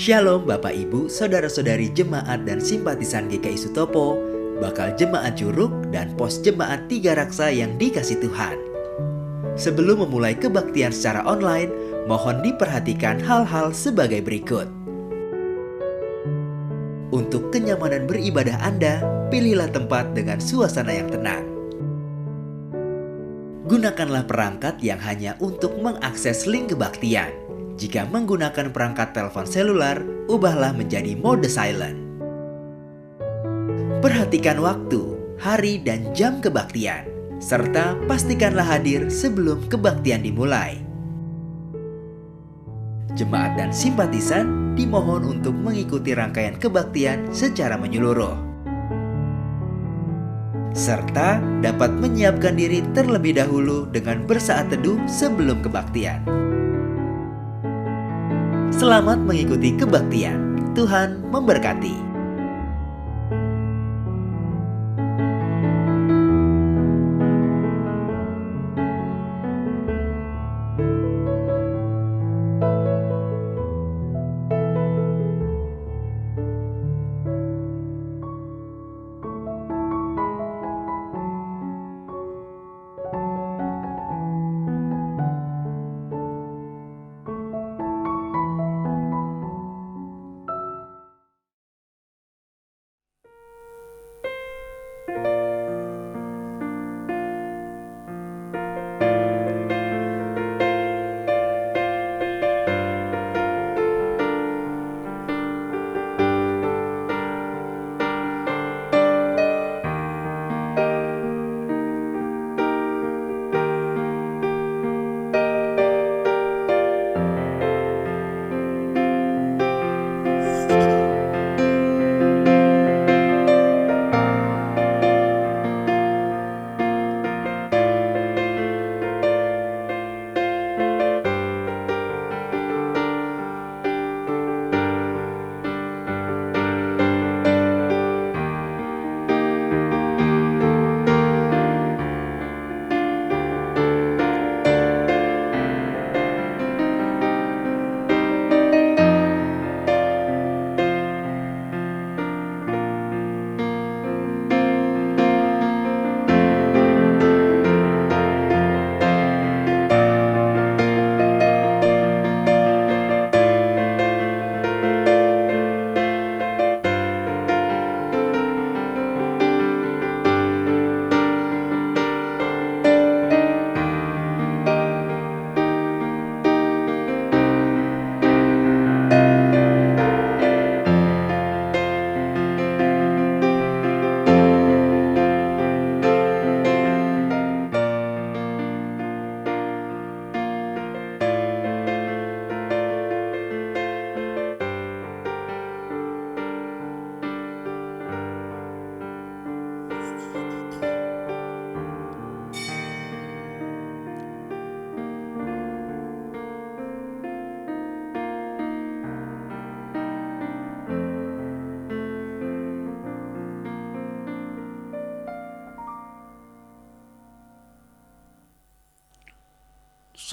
Shalom Bapak Ibu, Saudara-saudari jemaat dan simpatisan GKI Sutopo, bakal jemaat Curug dan pos jemaat Tiga Raksa yang dikasih Tuhan. Sebelum memulai kebaktian secara online, mohon diperhatikan hal-hal sebagai berikut. Untuk kenyamanan beribadah Anda, pilihlah tempat dengan suasana yang tenang. Gunakanlah perangkat yang hanya untuk mengakses link kebaktian. Jika menggunakan perangkat telepon seluler, ubahlah menjadi mode silent. Perhatikan waktu, hari, dan jam kebaktian, serta pastikanlah hadir sebelum kebaktian dimulai. Jemaat dan simpatisan dimohon untuk mengikuti rangkaian kebaktian secara menyeluruh, serta dapat menyiapkan diri terlebih dahulu dengan bersaat teduh sebelum kebaktian. Selamat mengikuti kebaktian. Tuhan memberkati.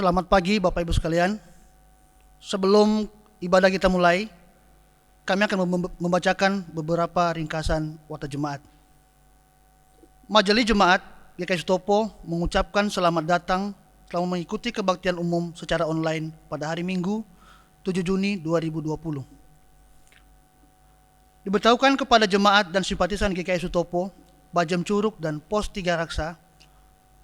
Selamat pagi Bapak Ibu sekalian. Sebelum ibadah kita mulai, kami akan membacakan beberapa ringkasan warta jemaat. Majelis Jemaat GKI Sutopo mengucapkan selamat datang telah mengikuti kebaktian umum secara online pada hari Minggu 7 Juni 2020. Diberitahukan kepada jemaat dan simpatisan GKI Sutopo, Bajem Curug dan Pos Tiga Raksa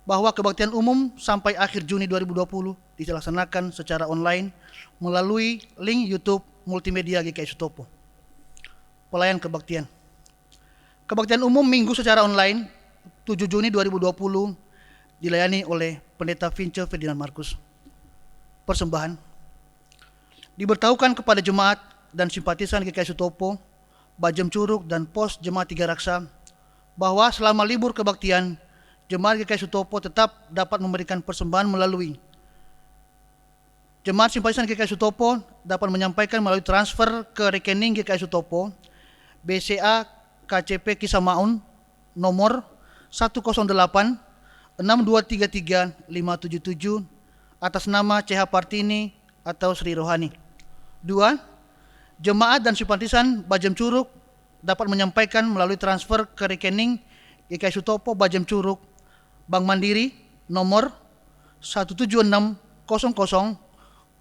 bahwa kebaktian umum sampai akhir Juni 2020 dilaksanakan secara online melalui link YouTube multimedia GKI Sutopo. Pelayan kebaktian. Kebaktian umum Minggu secara online 7 Juni 2020 dilayani oleh Pendeta Vince Ferdinand Markus. Persembahan. Diberitahukan kepada jemaat dan simpatisan GKI Sutopo, Bajem Curug dan Pos Jemaat Tiga Raksa bahwa selama libur kebaktian, Jemaat GKI Sutopo tetap dapat memberikan persembahan melalui Jemaat simpatisan GKI Sutopo dapat menyampaikan melalui transfer ke rekening GKI Sutopo BCA KCP Kisah Maun nomor 108 6233 577 atas nama CH Partini atau Sri Rohani. 2. Jemaat dan simpatisan Bajem Curug dapat menyampaikan melalui transfer ke rekening GKI Sutopo Bajem Curug Bank Mandiri nomor 1760001535325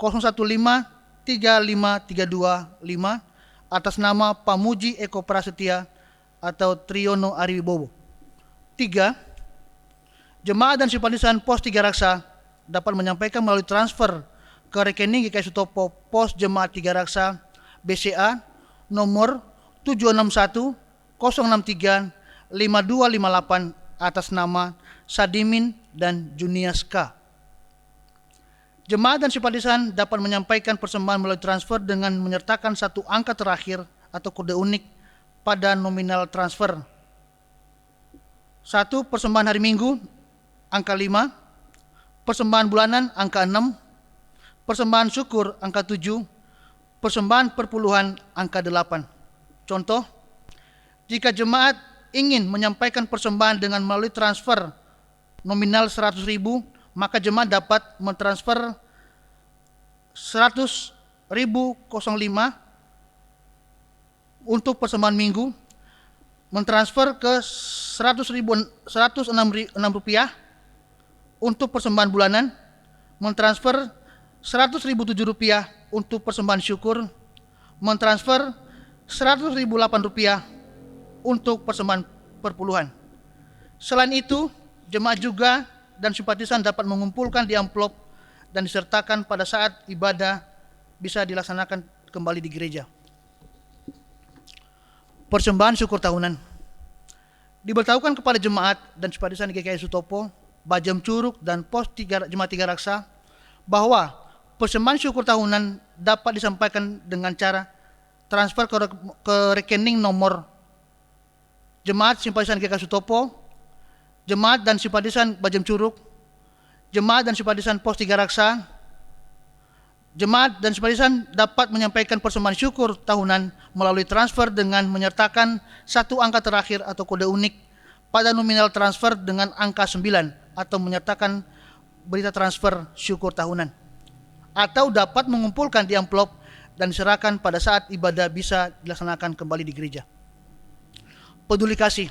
atas nama Pamuji Eko Prasetya atau Triyono Ariwibowo. 3. Jemaat dan simpatisan Pos 3 Raksa dapat menyampaikan melalui transfer ke rekening GKI Sutopo Pos Jemaat 3 Raksa BCA nomor 761-063-5258 atas nama Sadimin dan Junias K. Jemaat dan simpatisan dapat menyampaikan persembahan melalui transfer dengan menyertakan satu angka terakhir atau kode unik pada nominal transfer. 1. Persembahan hari Minggu angka 5, persembahan bulanan angka 6, persembahan syukur angka 7, persembahan perpuluhan angka 8. Contoh, jika jemaat ingin menyampaikan persembahan dengan melalui transfer nominal 100.000, maka jemaat dapat mentransfer 100.005 untuk persembahan minggu, mentransfer ke 106.000 rupiah untuk persembahan bulanan, mentransfer 100.007 rupiah untuk persembahan syukur, mentransfer 100.008 rupiah untuk persembahan perpuluhan. Selain itu, jemaat juga dan simpatisan dapat mengumpulkan di amplop dan disertakan pada saat ibadah bisa dilaksanakan kembali di gereja. Persembahan syukur tahunan diberitahukan kepada jemaat dan simpatisan GKI Sutopo, Bajem Curug dan Pos Jemaat 3 Raksa bahwa persembahan syukur tahunan dapat disampaikan dengan cara transfer ke rekening nomor Jemaat Simpatisan GKI Sutopo, Jemaat dan Simpatisan Bajem Curug, Jemaat dan Simpatisan Pos 3 Raksa. Jemaat dan simpatisan dapat menyampaikan persembahan syukur tahunan melalui transfer dengan menyertakan satu angka terakhir atau kode unik pada nominal transfer dengan angka 9 atau menyertakan berita transfer syukur tahunan, atau dapat mengumpulkan di amplop dan diserahkan pada saat ibadah bisa dilaksanakan kembali di gereja. Peduli kasih.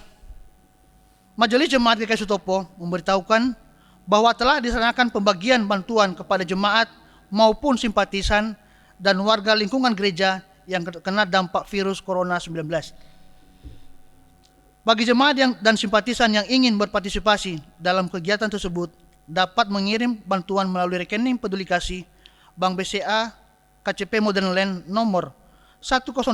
Majelis Jemaat GKI Sutopo memberitahukan bahwa telah dilaksanakan pembagian bantuan kepada jemaat maupun simpatisan dan warga lingkungan gereja yang terkena dampak virus Corona 19. Bagi jemaat dan simpatisan yang ingin berpartisipasi dalam kegiatan tersebut dapat mengirim bantuan melalui rekening peduli kasih Bank BCA KCP Modern Land nomor 108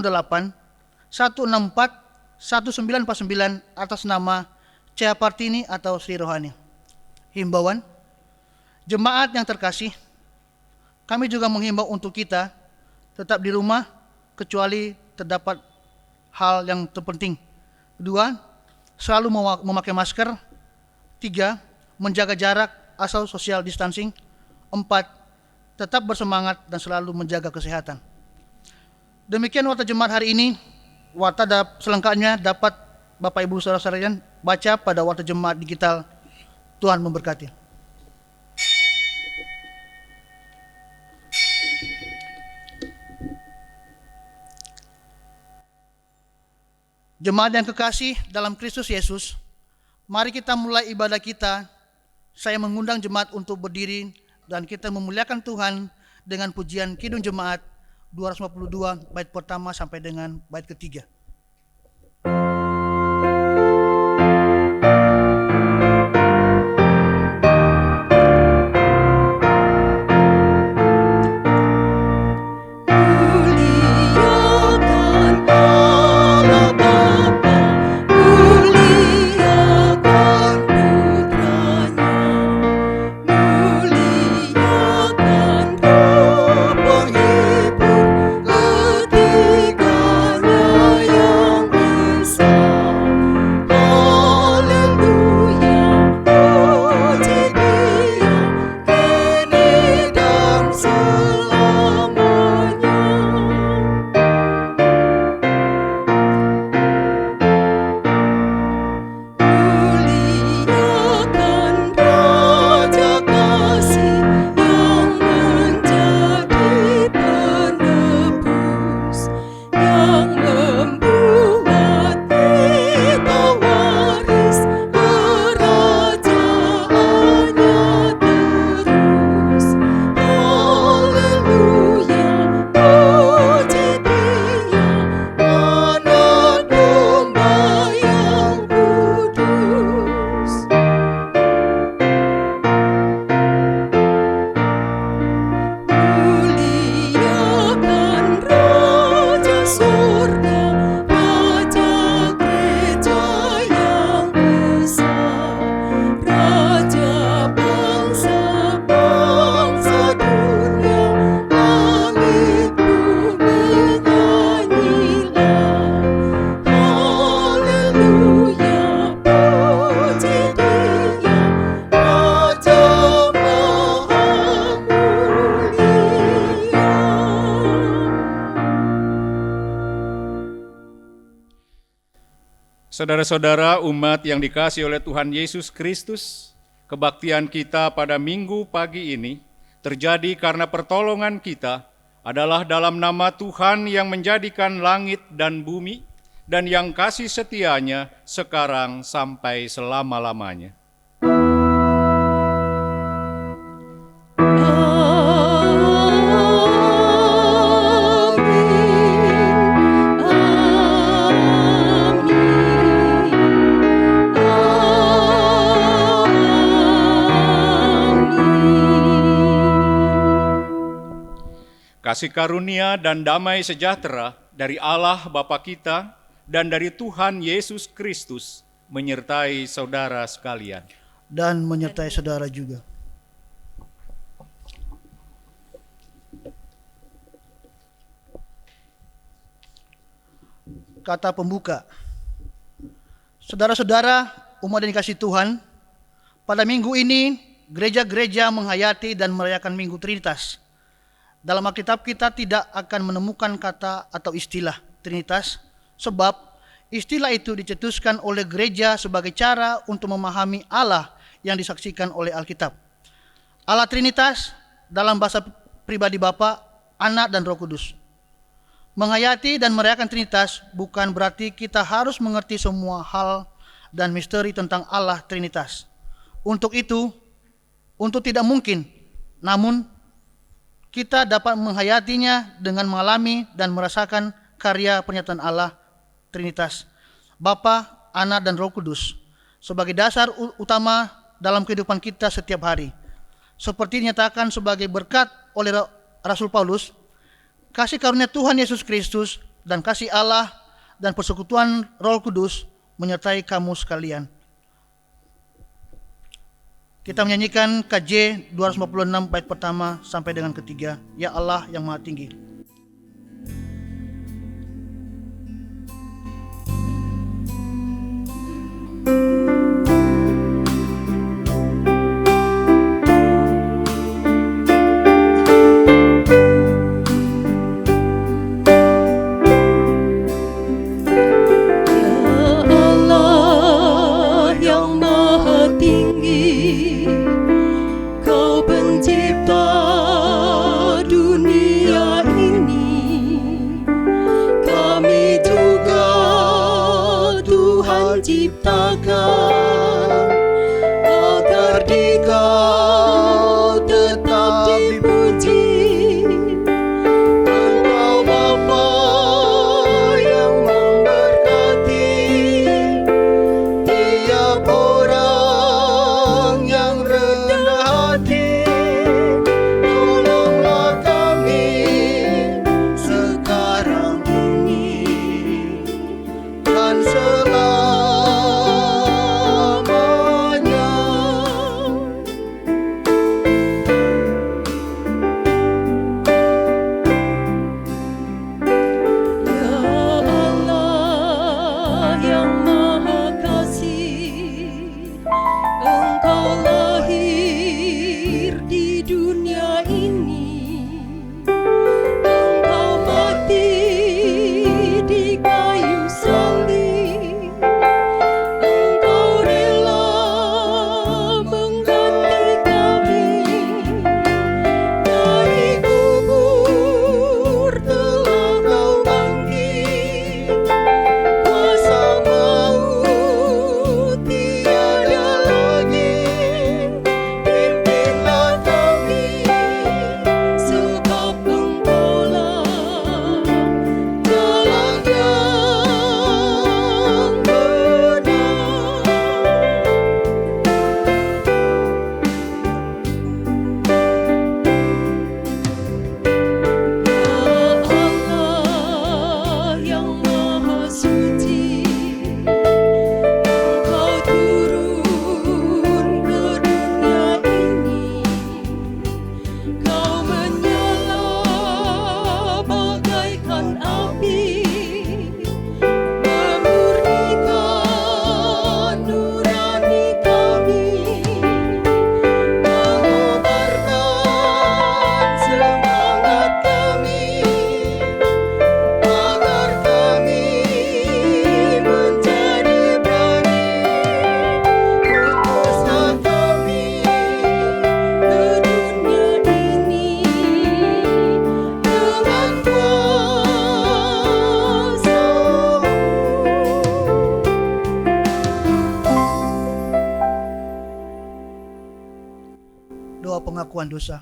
164 1949 atas nama Cea Partini atau Sri Rohani. Himbauan, jemaat yang terkasih, kami juga menghimbau untuk kita tetap di rumah kecuali terdapat hal yang terpenting. 2. Selalu memakai masker. 3. Menjaga jarak atau social distancing. 4. Tetap bersemangat dan selalu menjaga kesehatan. Demikian warta jemaat hari ini. Warta selengkapnya dapat Bapak Ibu Saudara sekalian baca pada warta jemaat digital. Tuhan memberkati. Jemaat yang kekasih dalam Kristus Yesus, mari kita mulai ibadah kita. Saya mengundang jemaat untuk berdiri dan kita memuliakan Tuhan dengan pujian Kidung Jemaat 252 bait pertama sampai dengan bait ketiga. Ketiganya Saudara-saudara umat yang dikasihi oleh Tuhan Yesus Kristus, kebaktian kita pada minggu pagi ini terjadi karena pertolongan kita adalah dalam nama Tuhan yang menjadikan langit dan bumi dan yang kasih setianya sekarang sampai selama-lamanya. Kasih karunia dan damai sejahtera dari Allah Bapa kita dan dari Tuhan Yesus Kristus menyertai saudara sekalian. Dan menyertai saudara juga. Kata pembuka. Saudara-saudara, umat yang dikasihi Tuhan, pada minggu ini gereja-gereja menghayati dan merayakan Minggu Trinitas. Dalam Alkitab kita tidak akan menemukan kata atau istilah Trinitas, sebab istilah itu dicetuskan oleh gereja sebagai cara untuk memahami Allah yang disaksikan oleh Alkitab. Allah Trinitas dalam bahasa pribadi Bapa, Anak, dan Roh Kudus. Menghayati dan merayakan Trinitas bukan berarti kita harus mengerti semua hal dan misteri tentang Allah Trinitas. Untuk tidak mungkin, namun kita dapat menghayatinya dengan mengalami dan merasakan karya pernyataan Allah Trinitas, Bapa, Anak, dan Roh Kudus sebagai dasar utama dalam kehidupan kita setiap hari. Seperti dinyatakan sebagai berkat oleh Rasul Paulus, kasih karunia Tuhan Yesus Kristus dan kasih Allah dan persekutuan Roh Kudus menyertai kamu sekalian. Kita menyanyikan KJ 246 bait pertama sampai dengan ketiga, Ya Allah yang Maha Tinggi. Selalu Doa pengakuan dosa.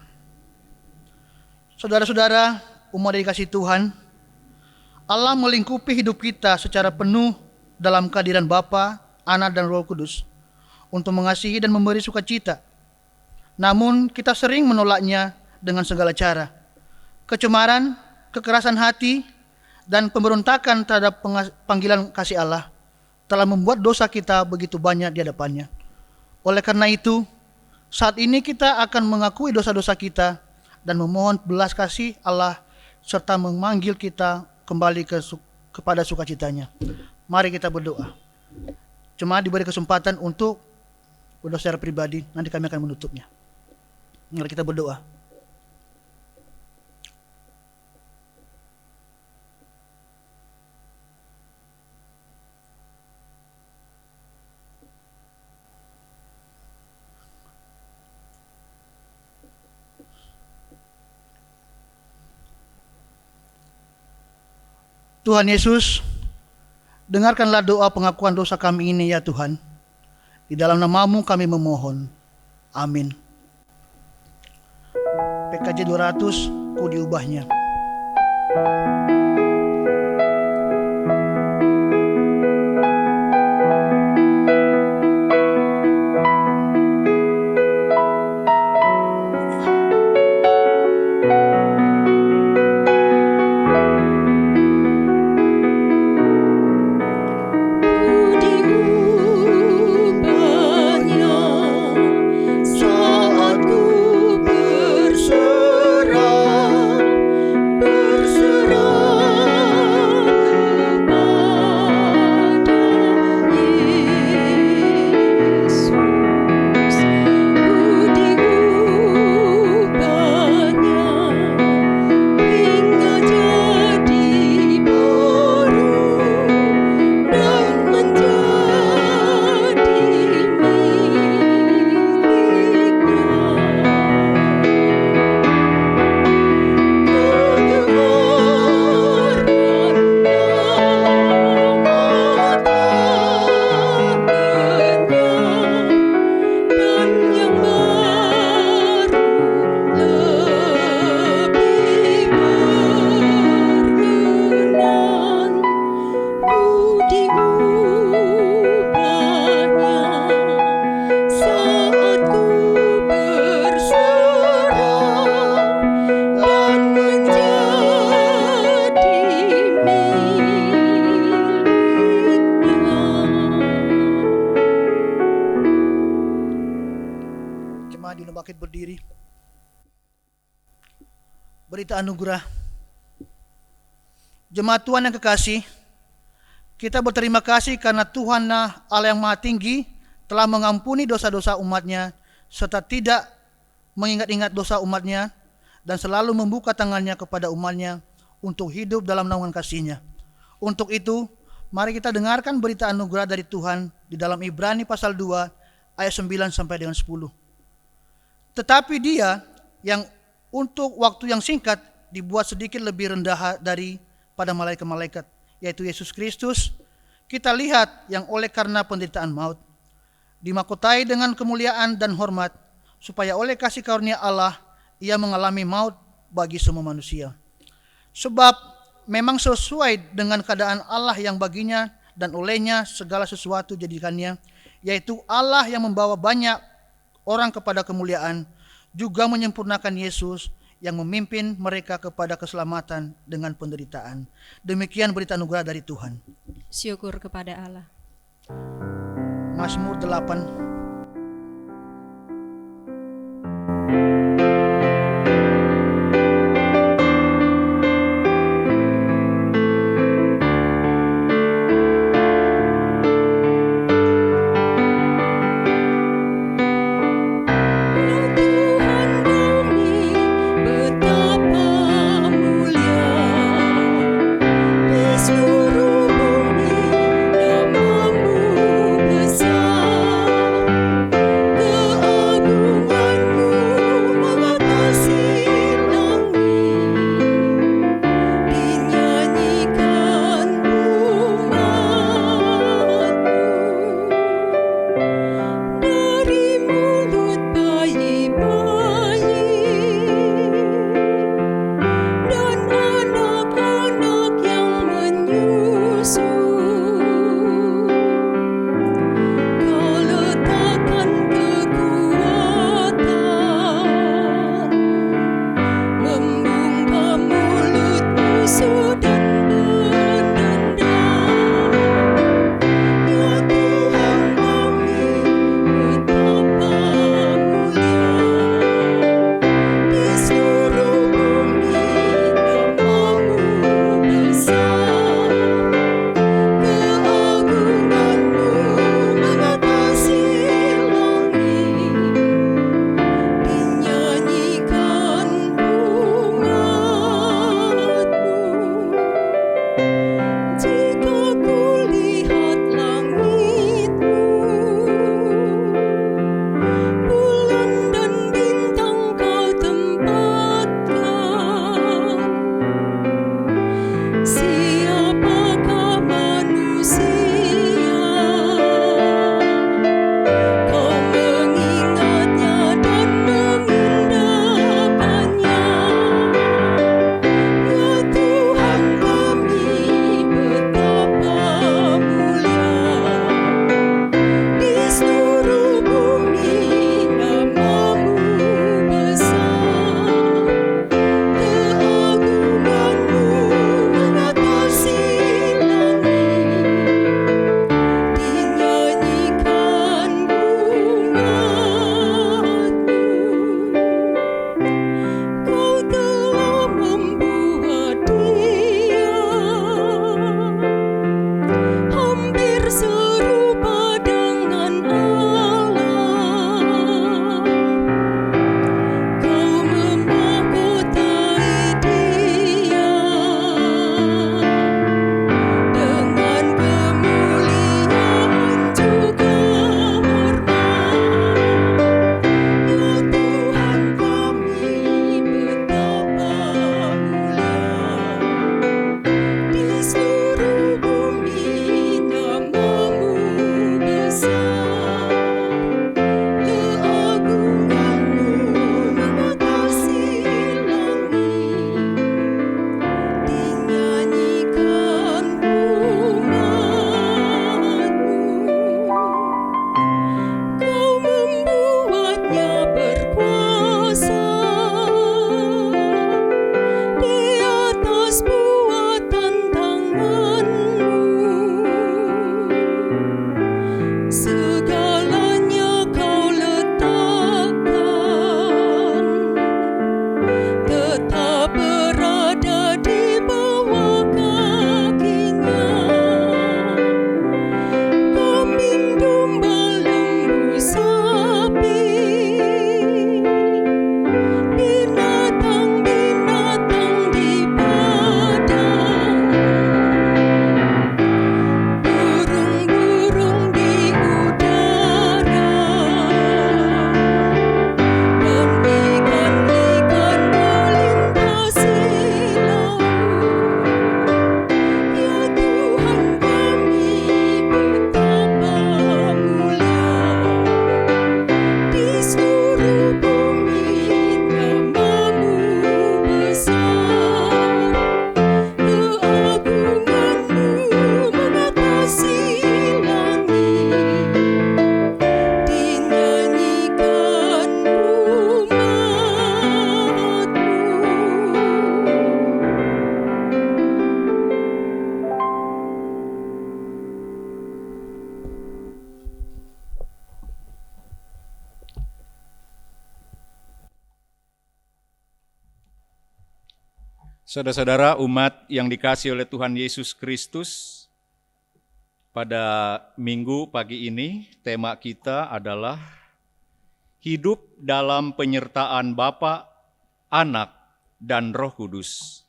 Saudara-saudara, umat yang dikasihi Tuhan, Allah melingkupi hidup kita secara penuh dalam kehadiran Bapa, Anak, dan Roh Kudus untuk mengasihi dan memberi sukacita. Namun kita sering menolaknya dengan segala cara. Kecemaran, kekerasan hati, dan pemberontakan terhadap panggilan kasih Allah telah membuat dosa kita begitu banyak di hadapannya. Oleh karena itu, saat ini kita akan mengakui dosa-dosa kita dan memohon belas kasih Allah serta memanggil kita kembali kepada sukacitanya. Mari kita berdoa. Jemaat diberi kesempatan untuk berdoa secara pribadi, nanti kami akan menutupnya. Mari kita berdoa. Tuhan Yesus, dengarkanlah doa pengakuan dosa kami ini ya Tuhan. Di dalam nama-Mu kami memohon. Amin. PKJ 200, ku diubahnya. Berdiri. Berita anugerah. Jemaat Tuhan yang kekasih, kita berterima kasih karena Tuhan Allah yang Maha Tinggi telah mengampuni dosa-dosa umatnya serta tidak mengingat-ingat dosa umatnya dan selalu membuka tangannya kepada umatnya untuk hidup dalam naungan kasih-Nya. Untuk itu, mari kita dengarkan berita anugerah dari Tuhan di dalam Ibrani pasal 2 ayat 9 sampai dengan 10. Tetapi Dia yang untuk waktu yang singkat dibuat sedikit lebih rendah daripada malaikat-malaikat, yaitu Yesus Kristus, kita lihat yang oleh karena penderitaan maut dimahkotai dengan kemuliaan dan hormat, supaya oleh kasih karunia Allah Ia mengalami maut bagi semua manusia. Sebab memang sesuai dengan keadaan Allah yang baginya dan olehnya segala sesuatu jadikannya, yaitu Allah yang membawa banyak orang kepada kemuliaan, juga menyempurnakan Yesus yang memimpin mereka kepada keselamatan dengan penderitaan. Demikian berita anugerah dari Tuhan. Syukur kepada Allah. Mazmur 8. Saudara-saudara umat yang dikasihi oleh Tuhan Yesus Kristus, pada minggu pagi ini tema kita adalah hidup dalam penyertaan Bapa, Anak, dan Roh Kudus.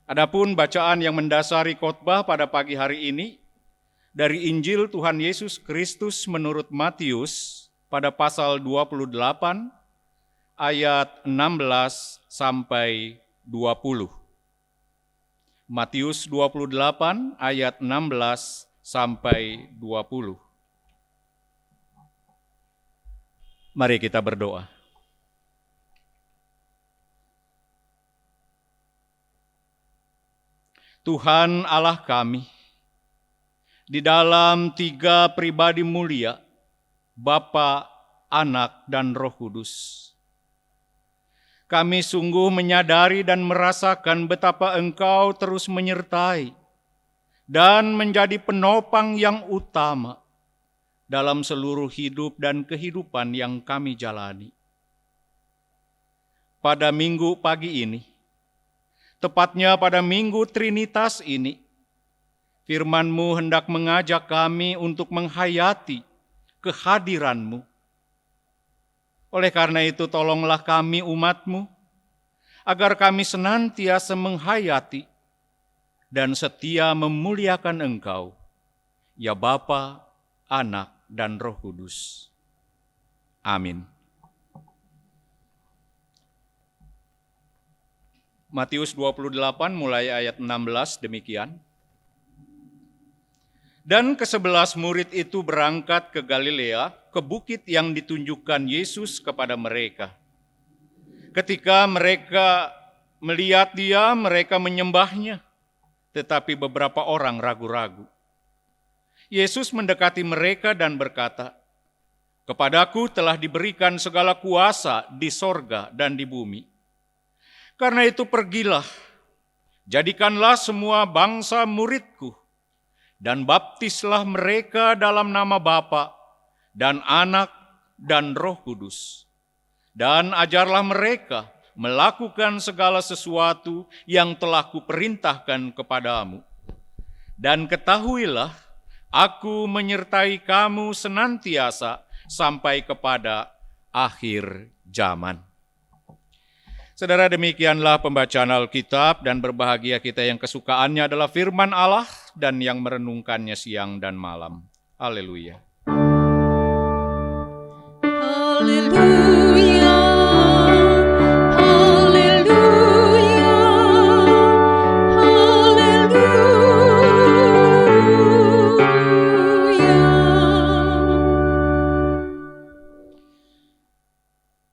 Adapun bacaan yang mendasari khotbah pada pagi hari ini dari Injil Tuhan Yesus Kristus menurut Matius pada pasal 28 ayat 16 sampai 20. Matius 28 ayat 16 sampai 20. Mari kita berdoa. Tuhan Allah kami, di dalam tiga pribadi mulia, Bapa, Anak, dan Roh Kudus, kami sungguh menyadari dan merasakan betapa Engkau terus menyertai dan menjadi penopang yang utama dalam seluruh hidup dan kehidupan yang kami jalani. Pada minggu pagi ini, tepatnya pada minggu Trinitas ini, firman-Mu hendak mengajak kami untuk menghayati kehadiran-Mu. Oleh karena itu, tolonglah kami umat-Mu, agar kami senantiasa menghayati dan setia memuliakan Engkau, ya Bapa, Anak, dan Roh Kudus. Amin. Matius 28 mulai ayat 16 demikian. Dan ke-11 murid itu berangkat ke Galilea, ke bukit yang ditunjukkan Yesus kepada mereka. Ketika mereka melihat Dia, mereka menyembahnya, tetapi beberapa orang ragu-ragu. Yesus mendekati mereka dan berkata, "Kepadaku telah diberikan segala kuasa di sorga dan di bumi. Karena itu pergilah, jadikanlah semua bangsa muridku, dan baptislah mereka dalam nama Bapa dan Anak dan Roh Kudus. Dan ajarlah mereka melakukan segala sesuatu yang telah kuperintahkan kepadamu. Dan ketahuilah, Aku menyertai kamu senantiasa sampai kepada akhir zaman." Saudara, demikianlah pembacaan Alkitab, dan berbahagia kita yang kesukaannya adalah firman Allah dan yang merenungkannya siang dan malam. Haleluya. Haleluya, haleluya, haleluya.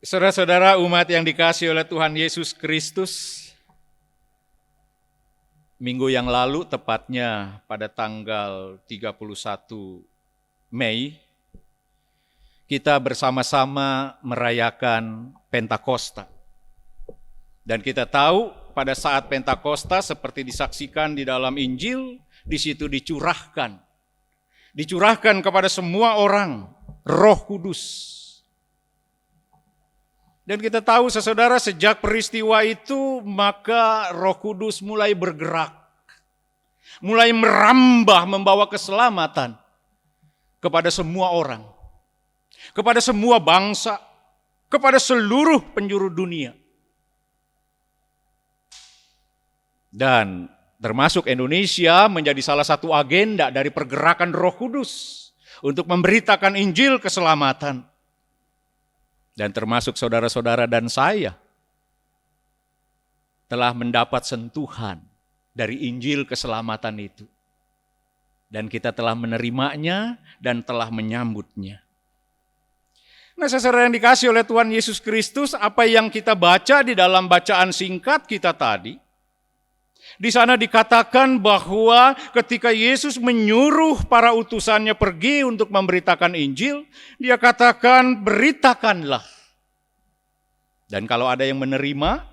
Saudara-saudara umat yang dikasihi oleh Tuhan Yesus Kristus, minggu yang lalu, tepatnya pada tanggal 31 Mei, kita bersama-sama merayakan Pentakosta. Dan kita tahu pada saat Pentakosta, seperti disaksikan di dalam Injil, di situ dicurahkan kepada semua orang Roh Kudus. Dan kita tahu, saudara, sejak peristiwa itu, maka Roh Kudus mulai bergerak, mulai merambah, membawa keselamatan kepada semua orang, kepada semua bangsa, kepada seluruh penjuru dunia. Dan termasuk Indonesia menjadi salah satu agenda dari pergerakan Roh Kudus untuk memberitakan Injil keselamatan. Dan termasuk saudara-saudara dan saya telah mendapat sentuhan dari Injil keselamatan itu. Dan kita telah menerimanya dan telah menyambutnya. Nah, saudara yang dikasihi oleh Tuhan Yesus Kristus, apa yang kita baca di dalam bacaan singkat kita tadi, di sana dikatakan bahwa ketika Yesus menyuruh para utusannya pergi untuk memberitakan Injil, Dia katakan, "Beritakanlah." Dan kalau ada yang menerima,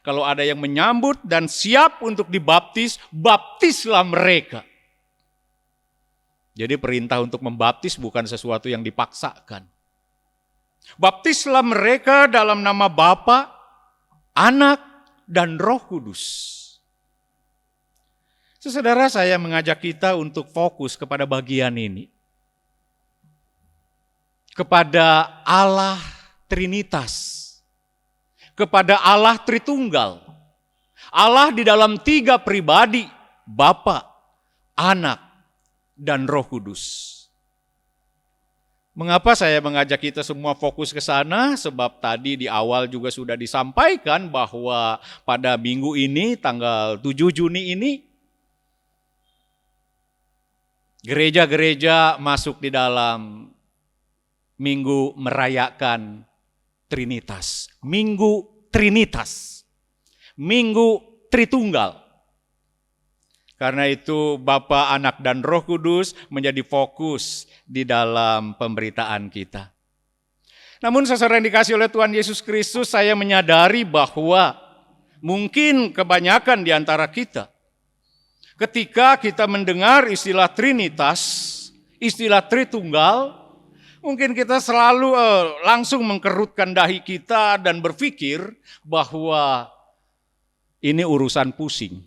kalau ada yang menyambut dan siap untuk dibaptis, baptislah mereka. Jadi perintah untuk membaptis bukan sesuatu yang dipaksakan. Baptislah mereka dalam nama Bapa, Anak, dan Roh Kudus. Saudara, saya mengajak kita untuk fokus kepada bagian ini. Kepada Allah Trinitas. Kepada Allah Tritunggal. Allah di dalam 3 pribadi, Bapa, Anak, dan Roh Kudus. Mengapa saya mengajak kita semua fokus ke sana? Sebab tadi di awal juga sudah disampaikan bahwa pada minggu ini, tanggal 7 Juni ini, gereja-gereja masuk di dalam minggu merayakan Trinitas. Minggu Trinitas. Minggu Tritunggal. Karena itu Bapa, Anak, dan Roh Kudus menjadi fokus di dalam pemberitaan kita. Namun saudara yang dikasihi oleh Tuhan Yesus Kristus, saya menyadari bahwa mungkin kebanyakan di antara kita, ketika kita mendengar istilah Trinitas, istilah Tritunggal, mungkin kita selalu langsung mengkerutkan dahi kita dan berpikir bahwa ini urusan pusing.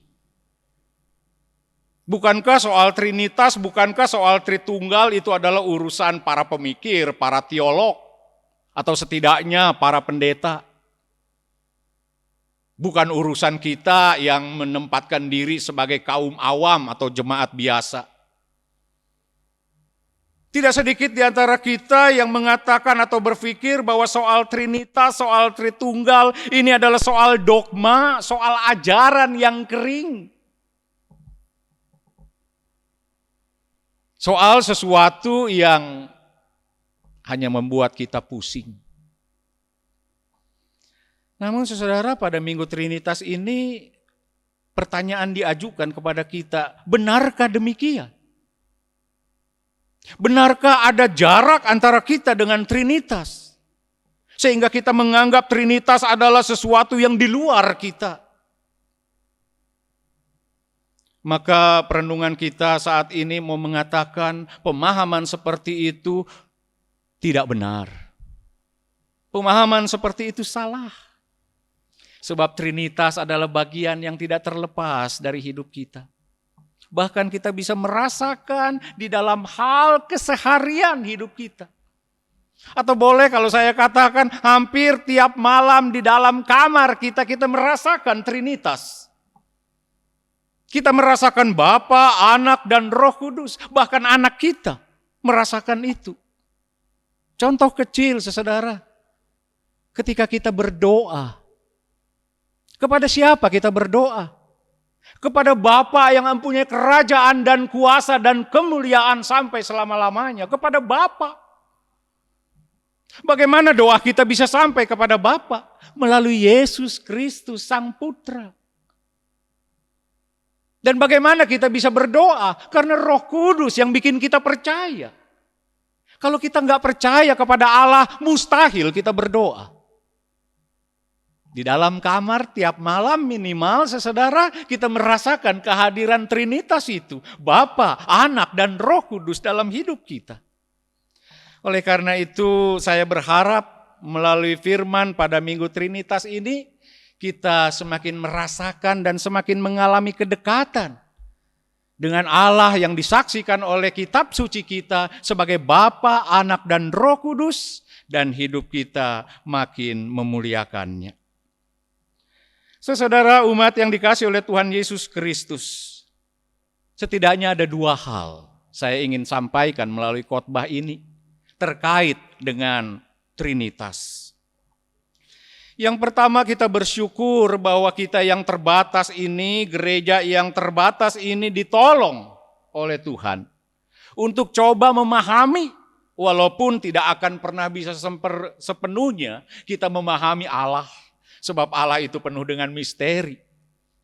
Bukankah soal Trinitas, bukankah soal Tritunggal itu adalah urusan para pemikir, para teolog, atau setidaknya para pendeta? Bukan urusan kita yang menempatkan diri sebagai kaum awam atau jemaat biasa. Tidak sedikit di antara kita yang mengatakan atau berpikir bahwa soal Trinitas, soal Tritunggal ini adalah soal dogma, soal ajaran yang kering. Soal sesuatu yang hanya membuat kita pusing. Namun saudara, pada Minggu Trinitas ini pertanyaan diajukan kepada kita, benarkah demikian? Benarkah ada jarak antara kita dengan Trinitas? Sehingga kita menganggap Trinitas adalah sesuatu yang di luar kita. Maka perenungan kita saat ini mau mengatakan pemahaman seperti itu tidak benar. Pemahaman seperti itu salah. Sebab Trinitas adalah bagian yang tidak terlepas dari hidup kita. Bahkan kita bisa merasakan di dalam hal keseharian hidup kita. Atau boleh kalau saya katakan hampir tiap malam di dalam kamar kita merasakan Trinitas. Kita merasakan Bapa, Anak, dan Roh Kudus. Bahkan anak kita merasakan itu. Contoh kecil, saudara. Ketika kita berdoa. Kepada siapa kita berdoa? Kepada Bapa yang mempunyai kerajaan dan kuasa dan kemuliaan sampai selama-lamanya. Kepada Bapa. Bagaimana doa kita bisa sampai kepada Bapa? Melalui Yesus Kristus, Sang Putra. Dan bagaimana kita bisa berdoa? Karena Roh Kudus yang bikin kita percaya. Kalau kita nggak percaya kepada Allah, mustahil kita berdoa. Di dalam kamar tiap malam minimal, saudara, kita merasakan kehadiran Trinitas itu. Bapa, Anak, dan Roh Kudus dalam hidup kita. Oleh karena itu saya berharap melalui firman pada Minggu Trinitas ini, kita semakin merasakan dan semakin mengalami kedekatan dengan Allah yang disaksikan oleh kitab suci kita sebagai Bapa, Anak, dan Roh Kudus, dan hidup kita makin memuliakannya. Saudara umat yang dikasihi oleh Tuhan Yesus Kristus, setidaknya ada 2 hal saya ingin sampaikan melalui khotbah ini terkait dengan Trinitas. Yang pertama, kita bersyukur bahwa kita yang terbatas ini, gereja yang terbatas ini ditolong oleh Tuhan untuk coba memahami, walaupun tidak akan pernah bisa sepenuhnya kita memahami Allah, sebab Allah itu penuh dengan misteri.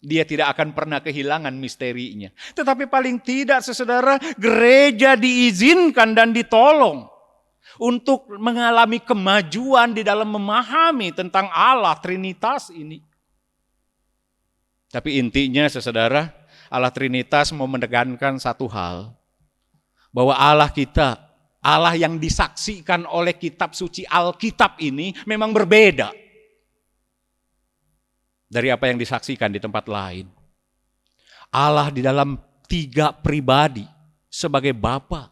Dia tidak akan pernah kehilangan misterinya. Tetapi paling tidak, saudara, gereja diizinkan dan ditolong untuk mengalami kemajuan di dalam memahami tentang Allah Trinitas ini. Tapi intinya, saudara, Allah Trinitas mau menekankan satu hal, bahwa Allah kita, Allah yang disaksikan oleh kitab suci Alkitab ini memang berbeda dari apa yang disaksikan di tempat lain. Allah di dalam 3 pribadi, sebagai Bapa,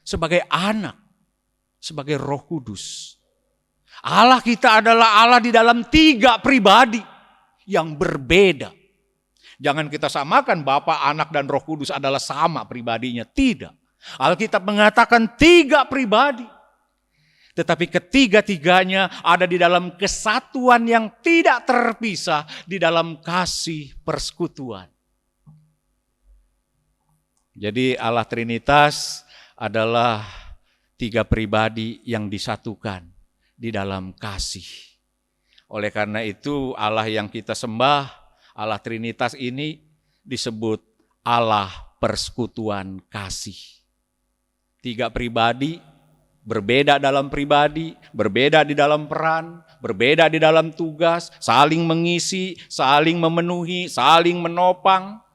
sebagai Anak, sebagai Roh Kudus. Allah kita adalah Allah di dalam 3 pribadi yang berbeda. Jangan kita samakan Bapa, Anak, dan Roh Kudus adalah sama pribadinya. Tidak. Alkitab mengatakan 3 pribadi. Tetapi ketiga-tiganya ada di dalam kesatuan yang tidak terpisah di dalam kasih persekutuan. Jadi Allah Trinitas adalah 3 pribadi yang disatukan di dalam kasih. Oleh karena itu Allah yang kita sembah, Allah Trinitas ini disebut Allah persekutuan kasih. 3 pribadi, berbeda dalam pribadi, berbeda di dalam peran, berbeda di dalam tugas, saling mengisi, saling memenuhi, saling menopang.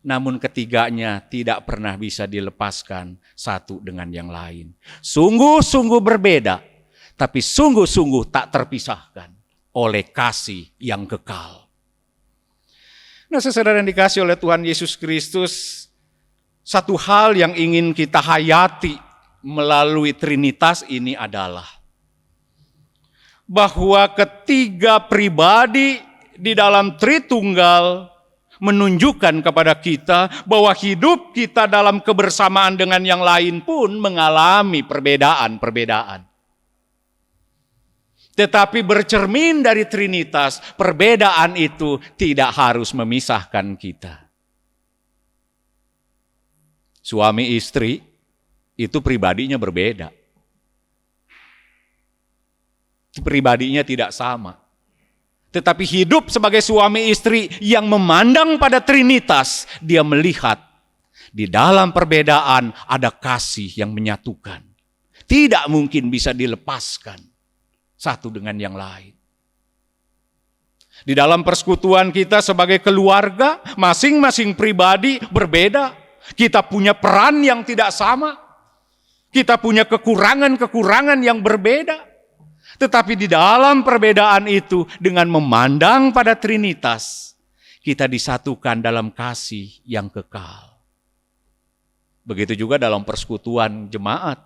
Namun ketiganya tidak pernah bisa dilepaskan satu dengan yang lain. Sungguh-sungguh berbeda, tapi sungguh-sungguh tak terpisahkan oleh kasih yang kekal. Nah, saudara yang dikasihi oleh Tuhan Yesus Kristus, satu hal yang ingin kita hayati melalui Trinitas ini adalah bahwa ketiga pribadi di dalam Tritunggal menunjukkan kepada kita bahwa hidup kita dalam kebersamaan dengan yang lain pun mengalami perbedaan-perbedaan. Tetapi bercermin dari Trinitas, perbedaan itu tidak harus memisahkan kita. Suami istri itu pribadinya berbeda. Pribadinya tidak sama. Tetapi hidup sebagai suami istri yang memandang pada Trinitas, dia melihat di dalam perbedaan ada kasih yang menyatukan. Tidak mungkin bisa dilepaskan satu dengan yang lain. Di dalam persekutuan kita sebagai keluarga, masing-masing pribadi berbeda. Kita punya peran yang tidak sama. Kita punya kekurangan-kekurangan yang berbeda. Tetapi di dalam perbedaan itu, dengan memandang pada Trinitas, kita disatukan dalam kasih yang kekal. Begitu juga dalam persekutuan jemaat.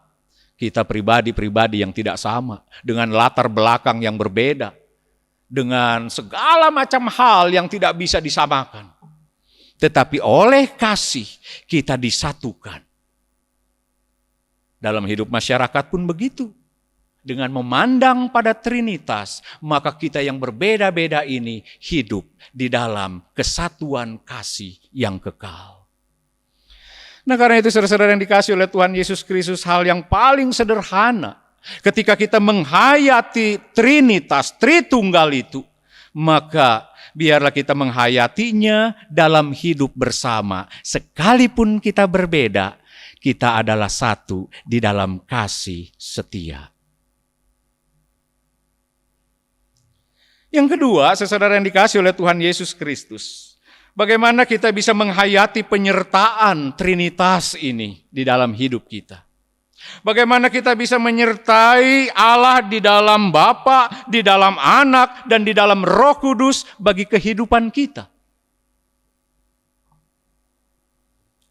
Kita pribadi-pribadi yang tidak sama, dengan latar belakang yang berbeda, dengan segala macam hal yang tidak bisa disamakan. Tetapi oleh kasih kita disatukan. Dalam hidup masyarakat pun begitu. Dengan memandang pada Trinitas, maka kita yang berbeda-beda ini hidup di dalam kesatuan kasih yang kekal. Nah, karena itu saudara-saudara yang dikasihi oleh Tuhan Yesus Kristus, hal yang paling sederhana ketika kita menghayati Trinitas, Tritunggal itu, maka biarlah kita menghayatinya dalam hidup bersama. Sekalipun kita berbeda, kita adalah satu di dalam kasih setia. Yang kedua, saudara yang dikasihi oleh Tuhan Yesus Kristus, bagaimana kita bisa menghayati penyertaan Trinitas ini di dalam hidup kita. Bagaimana kita bisa menyertai Allah di dalam Bapa, di dalam Anak, dan di dalam Roh Kudus bagi kehidupan kita.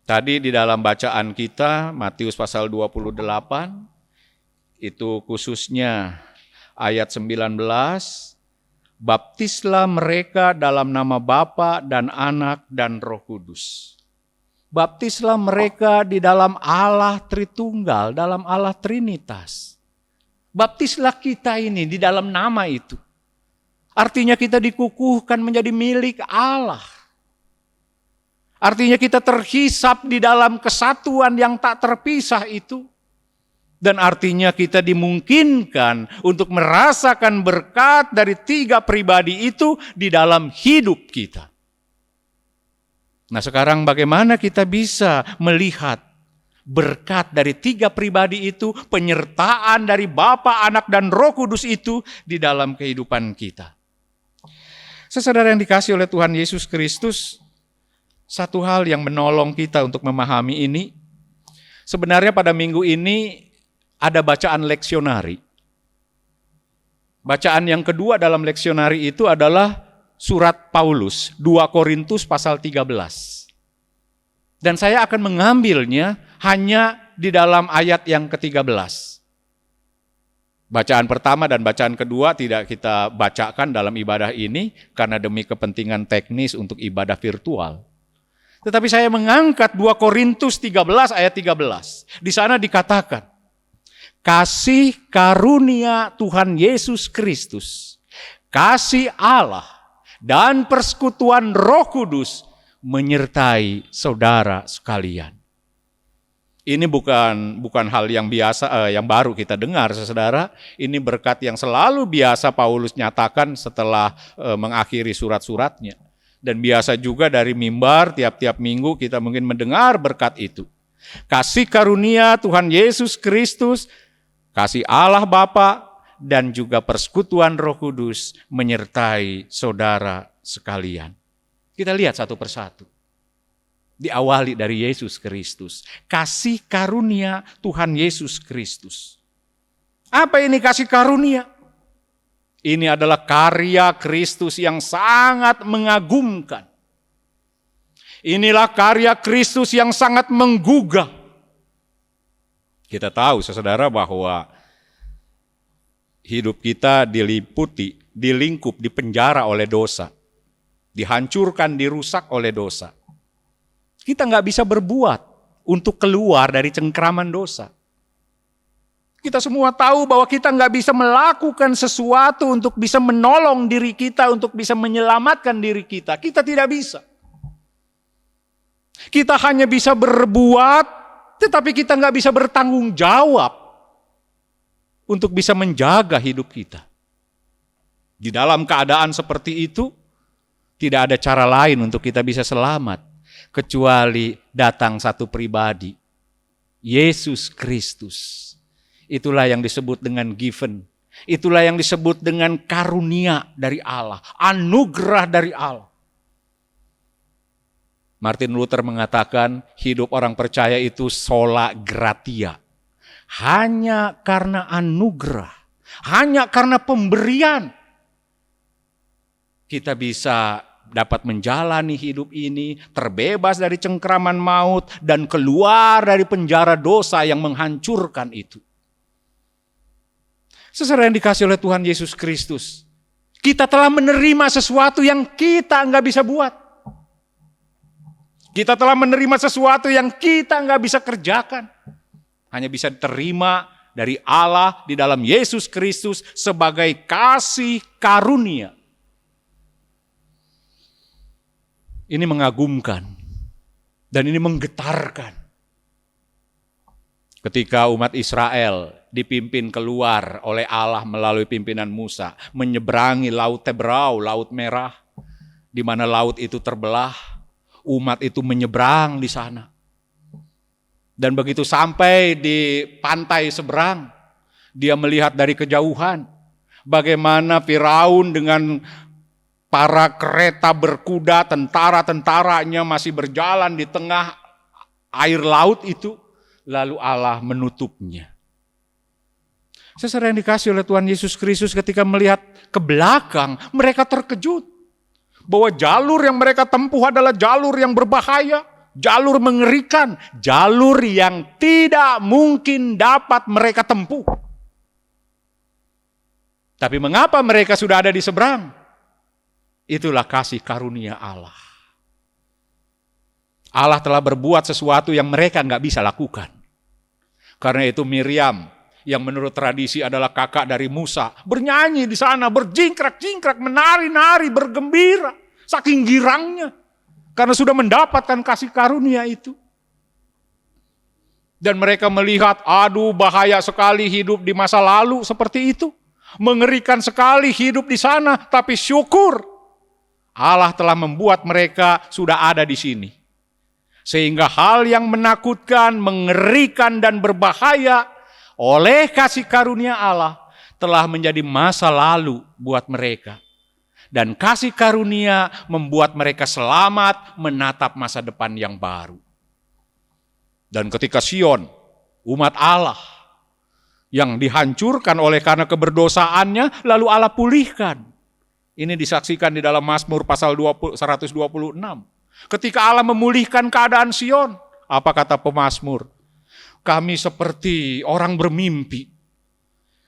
Tadi di dalam bacaan kita, Matius pasal 28, itu khususnya ayat 19, baptislah mereka dalam nama Bapa dan Anak dan Roh Kudus. Baptislah mereka di dalam Allah Tritunggal, dalam Allah Trinitas. Baptislah kita ini di dalam nama itu. Artinya kita dikukuhkan menjadi milik Allah. Artinya kita terhisap di dalam kesatuan yang tak terpisah itu. Dan artinya kita dimungkinkan untuk merasakan berkat dari 3 pribadi itu di dalam hidup kita. Nah, sekarang bagaimana kita bisa melihat berkat dari 3 pribadi itu, penyertaan dari Bapa, Anak, dan Roh Kudus itu di dalam kehidupan kita. Saudara yang dikasihi oleh Tuhan Yesus Kristus, satu hal yang menolong kita untuk memahami ini, sebenarnya pada minggu ini ada bacaan leksionari. Bacaan yang kedua dalam leksionari itu adalah surat Paulus, 2 Korintus pasal 13. Dan saya akan mengambilnya hanya di dalam ayat yang ke-13. Bacaan pertama dan bacaan kedua tidak kita bacakan dalam ibadah ini karena demi kepentingan teknis untuk ibadah virtual. Tetapi saya mengangkat 2 Korintus 13 ayat 13. Di sana dikatakan, kasih karunia Tuhan Yesus Kristus, kasih Allah, dan persekutuan Roh Kudus menyertai saudara sekalian. Ini bukan hal yang biasa, yang baru kita dengar, saudara. Ini berkat yang selalu biasa Paulus nyatakan setelah mengakhiri surat-suratnya. Dan biasa juga dari mimbar tiap-tiap minggu kita mungkin mendengar berkat itu. Kasih karunia Tuhan Yesus Kristus, kasih Allah Bapa, dan juga persekutuan Roh Kudus menyertai saudara sekalian. Kita lihat satu persatu. Diawali dari Yesus Kristus. Kasih karunia Tuhan Yesus Kristus. Apa ini kasih karunia? Ini adalah karya Kristus yang sangat mengagumkan. Inilah karya Kristus yang sangat menggugah. Kita tahu, saudara, bahwa hidup kita dilingkup, dipenjara oleh dosa. Dihancurkan, dirusak oleh dosa. Kita nggak bisa berbuat untuk keluar dari cengkraman dosa. Kita semua tahu bahwa kita nggak bisa melakukan sesuatu untuk bisa menolong diri kita, untuk bisa menyelamatkan diri kita. Kita tidak bisa. Kita hanya bisa berbuat, tetapi kita nggak bisa bertanggung jawab untuk bisa menjaga hidup kita. Di dalam keadaan seperti itu, tidak ada cara lain untuk kita bisa selamat, kecuali datang satu pribadi, Yesus Kristus. Itulah yang disebut dengan given. Itulah yang disebut dengan karunia dari Allah. Anugerah dari Allah. Martin Luther mengatakan hidup orang percaya itu sola gratia. Hanya karena anugerah. Hanya karena pemberian. Kita bisa dapat menjalani hidup ini, terbebas dari cengkraman maut, dan keluar dari penjara dosa yang menghancurkan itu. Saudara yang dikasih oleh Tuhan Yesus Kristus, kita telah menerima sesuatu yang kita nggak bisa buat. Kita telah menerima sesuatu yang kita nggak bisa kerjakan. Hanya bisa diterima dari Allah di dalam Yesus Kristus sebagai kasih karunia. Ini mengagumkan dan ini menggetarkan. Ketika umat Israel dipimpin keluar oleh Allah melalui pimpinan Musa, menyeberangi Laut Tebrau, Laut Merah, di mana laut itu terbelah, umat itu menyeberang di sana. Dan begitu sampai di pantai seberang, dia melihat dari kejauhan bagaimana Firaun dengan para kereta berkuda, tentara-tentaranya masih berjalan di tengah air laut itu. Lalu Allah menutupnya. Saudara yang dikasih oleh Tuhan Yesus Kristus, ketika melihat ke belakang, mereka terkejut. Bahwa jalur yang mereka tempuh adalah jalur yang berbahaya, jalur mengerikan, jalur yang tidak mungkin dapat mereka tempuh. Tapi mengapa mereka sudah ada di seberang? Itulah kasih karunia Allah. Allah telah berbuat sesuatu yang mereka nggak bisa lakukan. Karena itu Miriam, yang menurut tradisi adalah kakak dari Musa, bernyanyi di sana, berjingkrak-jingkrak, menari-nari, bergembira, saking girangnya. Karena sudah mendapatkan kasih karunia itu. Dan mereka melihat, aduh bahaya sekali hidup di masa lalu seperti itu. Mengerikan sekali hidup di sana, tapi syukur Allah telah membuat mereka sudah ada di sini. Sehingga hal yang menakutkan, mengerikan, dan berbahaya oleh kasih karunia Allah telah menjadi masa lalu buat mereka. Dan kasih karunia membuat mereka selamat menatap masa depan yang baru. Dan ketika Sion, umat Allah, yang dihancurkan oleh karena keberdosaannya, lalu Allah pulihkan. Ini disaksikan di dalam Mazmur pasal 126. Ketika Allah memulihkan keadaan Sion, apa kata pemazmur? Kami seperti orang bermimpi.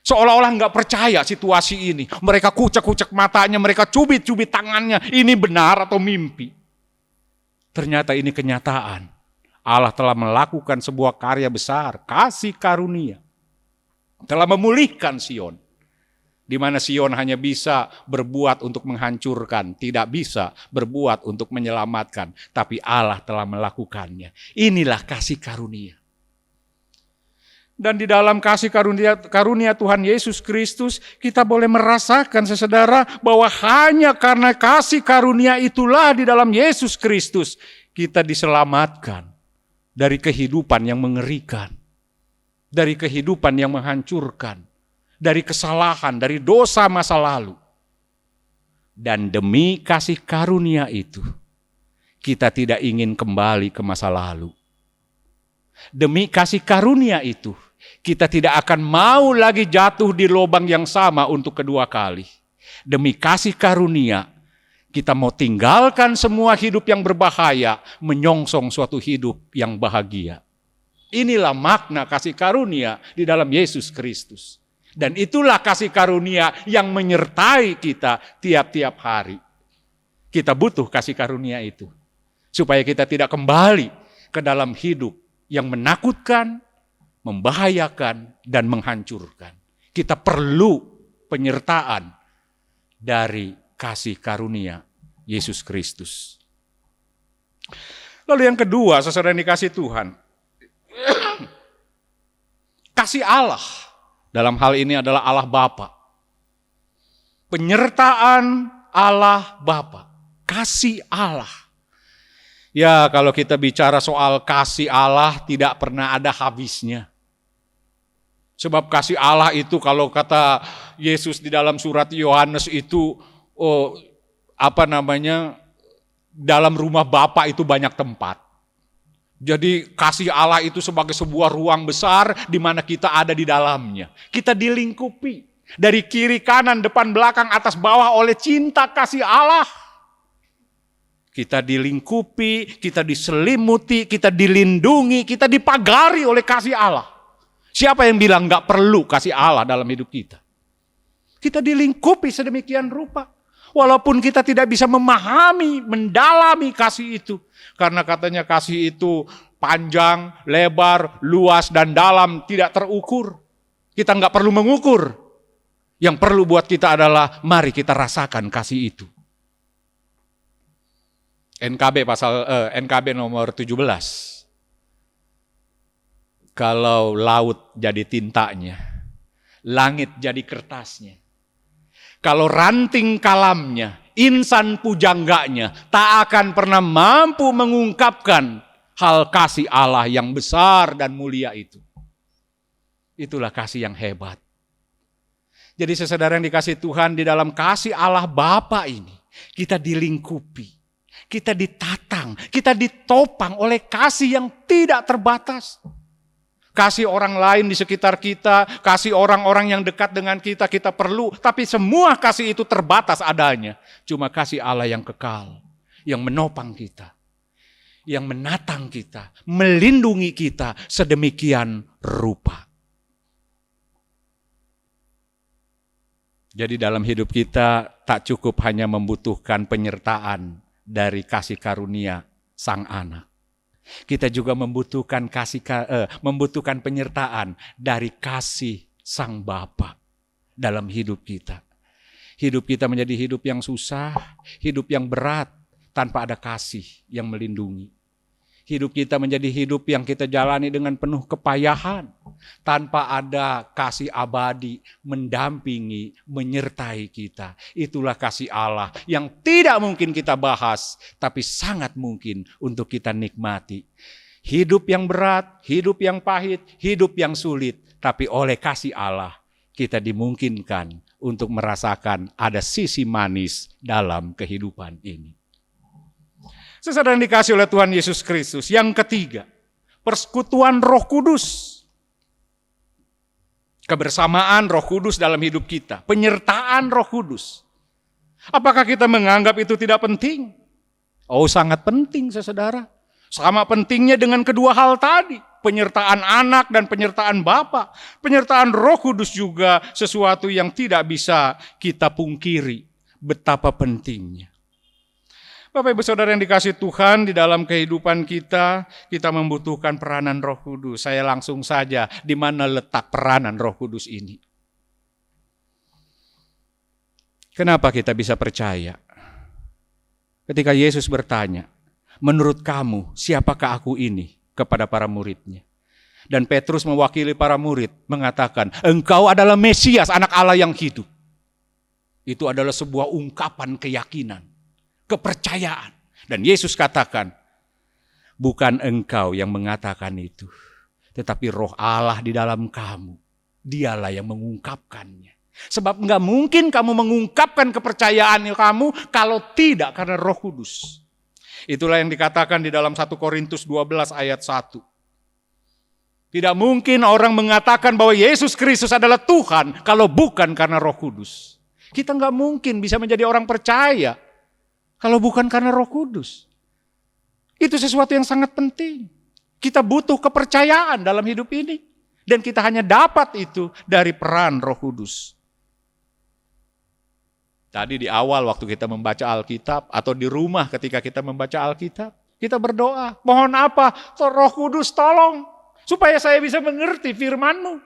Seolah-olah nggak percaya situasi ini. Mereka kucek-kucek matanya, mereka cubit-cubit tangannya. Ini benar atau mimpi? Ternyata ini kenyataan. Allah telah melakukan sebuah karya besar, kasih karunia. Telah memulihkan Sion. Di mana Sion hanya bisa berbuat untuk menghancurkan, tidak bisa berbuat untuk menyelamatkan. Tapi Allah telah melakukannya. Inilah kasih karunia. Dan di dalam kasih karunia Tuhan Yesus Kristus, kita boleh merasakan saudara bahwa hanya karena kasih karunia itulah di dalam Yesus Kristus kita diselamatkan dari kehidupan yang mengerikan, dari kehidupan yang menghancurkan, dari kesalahan, dari dosa masa lalu. Dan demi kasih karunia itu, kita tidak ingin kembali ke masa lalu. Demi kasih karunia itu, kita tidak akan mau lagi jatuh di lubang yang sama untuk kedua kali. Demi kasih karunia, kita mau tinggalkan semua hidup yang berbahaya, menyongsong suatu hidup yang bahagia. Inilah makna kasih karunia di dalam Yesus Kristus. Dan itulah kasih karunia yang menyertai kita tiap-tiap hari. Kita butuh kasih karunia itu. Supaya kita tidak kembali ke dalam hidup yang menakutkan, membahayakan, dan menghancurkan. Kita perlu penyertaan dari kasih karunia Yesus Kristus. Lalu yang kedua, saudara yang dikasih Tuhan, kasih Allah dalam hal ini adalah Allah Bapa. Penyertaan Allah Bapa, kasih Allah. Ya, kalau kita bicara soal kasih Allah tidak pernah ada habisnya. Sebab kasih Allah itu kalau kata Yesus di dalam surat Yohanes itu dalam rumah Bapa itu banyak tempat. Jadi kasih Allah itu sebagai sebuah ruang besar di mana kita ada di dalamnya. Kita dilingkupi dari kiri kanan depan belakang atas bawah oleh cinta kasih Allah. Kita dilingkupi, kita diselimuti, kita dilindungi, kita dipagari oleh kasih Allah. Siapa yang bilang gak perlu kasih Allah dalam hidup kita? Kita dilingkupi sedemikian rupa. Walaupun kita tidak bisa memahami, mendalami kasih itu. Karena katanya kasih itu panjang, lebar, luas, dan dalam, tidak terukur. Kita gak perlu mengukur. Yang perlu buat kita adalah mari kita rasakan kasih itu. NKB nomor 17. Kalau laut jadi tintanya, langit jadi kertasnya. Kalau ranting kalamnya, insan pujangganya tak akan pernah mampu mengungkapkan hal kasih Allah yang besar dan mulia itu. Itulah kasih yang hebat. Jadi saudara yang dikasih Tuhan, di dalam kasih Allah Bapa ini, kita dilingkupi. Kita ditatang, kita ditopang oleh kasih yang tidak terbatas. Kasih orang lain di sekitar kita, kasih orang-orang yang dekat dengan kita, kita perlu. Tapi semua kasih itu terbatas adanya. Cuma kasih Allah yang kekal, yang menopang kita, yang menatang kita, melindungi kita sedemikian rupa. Jadi dalam hidup kita tak cukup hanya membutuhkan penyertaan dari kasih karunia Sang Anak. Kita juga membutuhkan membutuhkan penyertaan dari kasih Sang Bapa dalam hidup kita. Hidup kita menjadi hidup yang susah, hidup yang berat tanpa ada kasih yang melindungi. Hidup kita menjadi hidup yang kita jalani dengan penuh kepayahan tanpa ada kasih abadi mendampingi, menyertai kita. Itulah kasih Allah yang tidak mungkin kita bahas, tapi sangat mungkin untuk kita nikmati. Hidup yang berat, hidup yang pahit, hidup yang sulit, tapi oleh kasih Allah kita dimungkinkan untuk merasakan ada sisi manis dalam kehidupan ini. Saudara yang dikasih oleh Tuhan Yesus Kristus. Yang ketiga, persekutuan Roh Kudus. Kebersamaan Roh Kudus dalam hidup kita. Penyertaan Roh Kudus. Apakah kita menganggap itu tidak penting? Oh, sangat penting, saudara. Sama pentingnya dengan kedua hal tadi. Penyertaan anak dan penyertaan Bapa. Penyertaan Roh Kudus juga sesuatu yang tidak bisa kita pungkiri. Betapa pentingnya. Bapak Ibu Saudara yang dikasihi Tuhan, di dalam kehidupan kita membutuhkan peranan Roh Kudus. Saya langsung saja, di mana letak peranan Roh Kudus ini? Kenapa kita bisa percaya? Ketika Yesus bertanya, menurut kamu siapakah aku ini? Kepada para muridnya. Dan Petrus mewakili para murid mengatakan, engkau adalah Mesias, anak Allah yang hidup. Itu adalah sebuah ungkapan keyakinan, kepercayaan. Dan Yesus katakan, bukan engkau yang mengatakan itu, tetapi Roh Allah di dalam kamu. Dialah yang mengungkapkannya. Sebab enggak mungkin kamu mengungkapkan kepercayaan kamu kalau tidak karena Roh Kudus. Itulah yang dikatakan di dalam 1 Korintus 12 ayat 1. Tidak mungkin orang mengatakan bahwa Yesus Kristus adalah Tuhan kalau bukan karena Roh Kudus. Kita enggak mungkin bisa menjadi orang percaya kalau bukan karena Roh Kudus. Itu sesuatu yang sangat penting. Kita butuh kepercayaan dalam hidup ini. Dan kita hanya dapat itu dari peran Roh Kudus. Tadi di awal waktu kita membaca Alkitab atau di rumah ketika kita membaca Alkitab, kita berdoa, mohon apa? Roh Kudus tolong, supaya saya bisa mengerti firman-Mu.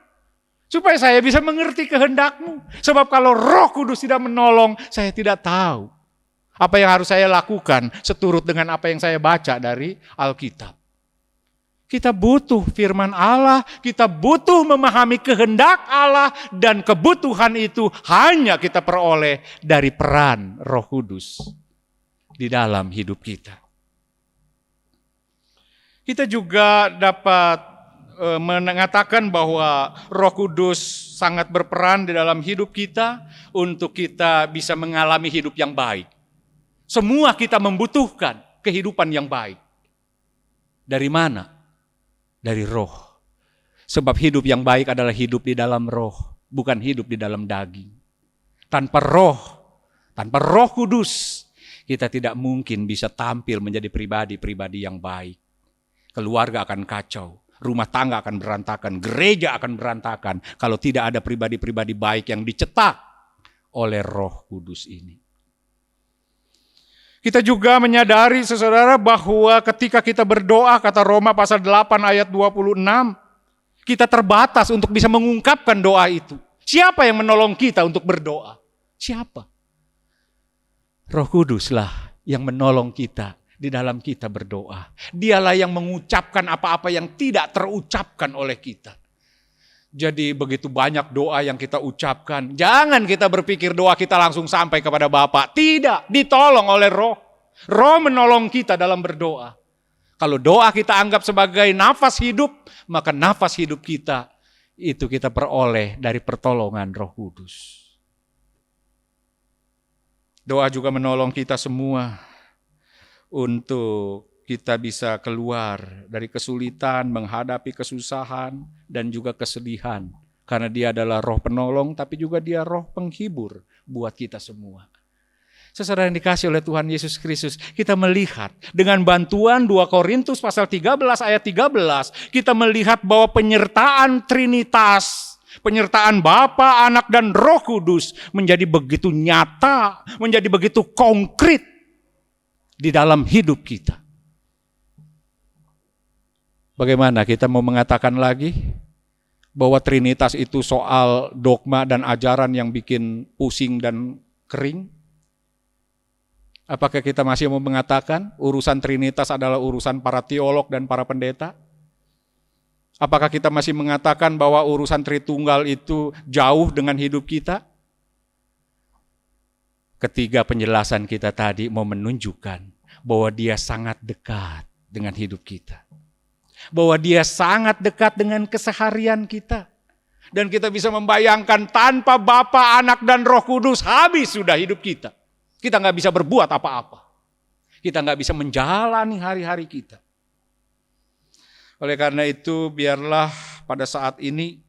Supaya saya bisa mengerti kehendak-Mu. Sebab kalau Roh Kudus tidak menolong, saya tidak tahu apa yang harus saya lakukan seturut dengan apa yang saya baca dari Alkitab. Kita butuh firman Allah, kita butuh memahami kehendak Allah, dan kebutuhan itu hanya kita peroleh dari peran Roh Kudus di dalam hidup kita. Kita juga dapat mengatakan bahwa Roh Kudus sangat berperan di dalam hidup kita untuk kita bisa mengalami hidup yang baik. Semua kita membutuhkan kehidupan yang baik. Dari mana? Dari Roh. Sebab hidup yang baik adalah hidup di dalam Roh, bukan hidup di dalam daging. Tanpa Roh Kudus, kita tidak mungkin bisa tampil menjadi pribadi-pribadi yang baik. Keluarga akan kacau, rumah tangga akan berantakan, gereja akan berantakan kalau tidak ada pribadi-pribadi baik yang dicetak oleh Roh Kudus ini. Kita juga menyadari, saudara, bahwa ketika kita berdoa, kata Roma pasal 8 ayat 26, kita terbatas untuk bisa mengungkapkan doa itu. Siapa yang menolong kita untuk berdoa? Siapa? Roh Kuduslah yang menolong kita di dalam kita berdoa. Dialah yang mengucapkan apa-apa yang tidak terucapkan oleh kita. Jadi begitu banyak doa yang kita ucapkan. Jangan kita berpikir doa kita langsung sampai kepada Bapa. Tidak, ditolong oleh Roh. Roh menolong kita dalam berdoa. Kalau doa kita anggap sebagai nafas hidup, maka nafas hidup kita itu kita peroleh dari pertolongan Roh Kudus. Doa juga menolong kita semua untuk kita bisa keluar dari kesulitan, menghadapi kesusahan, dan juga kesedihan. Karena dia adalah Roh penolong, tapi juga dia Roh penghibur buat kita semua. Saudara yang dikasih oleh Tuhan Yesus Kristus, kita melihat dengan bantuan 2 Korintus pasal 13 ayat 13, kita melihat bahwa penyertaan Trinitas, penyertaan Bapa, Anak, dan Roh Kudus menjadi begitu nyata, menjadi begitu konkret di dalam hidup kita. Bagaimana kita mau mengatakan lagi bahwa Trinitas itu soal dogma dan ajaran yang bikin pusing dan kering? Apakah kita masih mau mengatakan urusan Trinitas adalah urusan para teolog dan para pendeta? Apakah kita masih mengatakan bahwa urusan Tritunggal itu jauh dengan hidup kita? Ketiga penjelasan kita tadi mau menunjukkan bahwa dia sangat dekat dengan hidup kita. Bahwa dia sangat dekat dengan keseharian kita. Dan kita bisa membayangkan tanpa Bapa, Anak, dan Roh Kudus habis sudah hidup kita. Kita gak bisa berbuat apa-apa. Kita gak bisa menjalani hari-hari kita. Oleh karena itu biarlah pada saat ini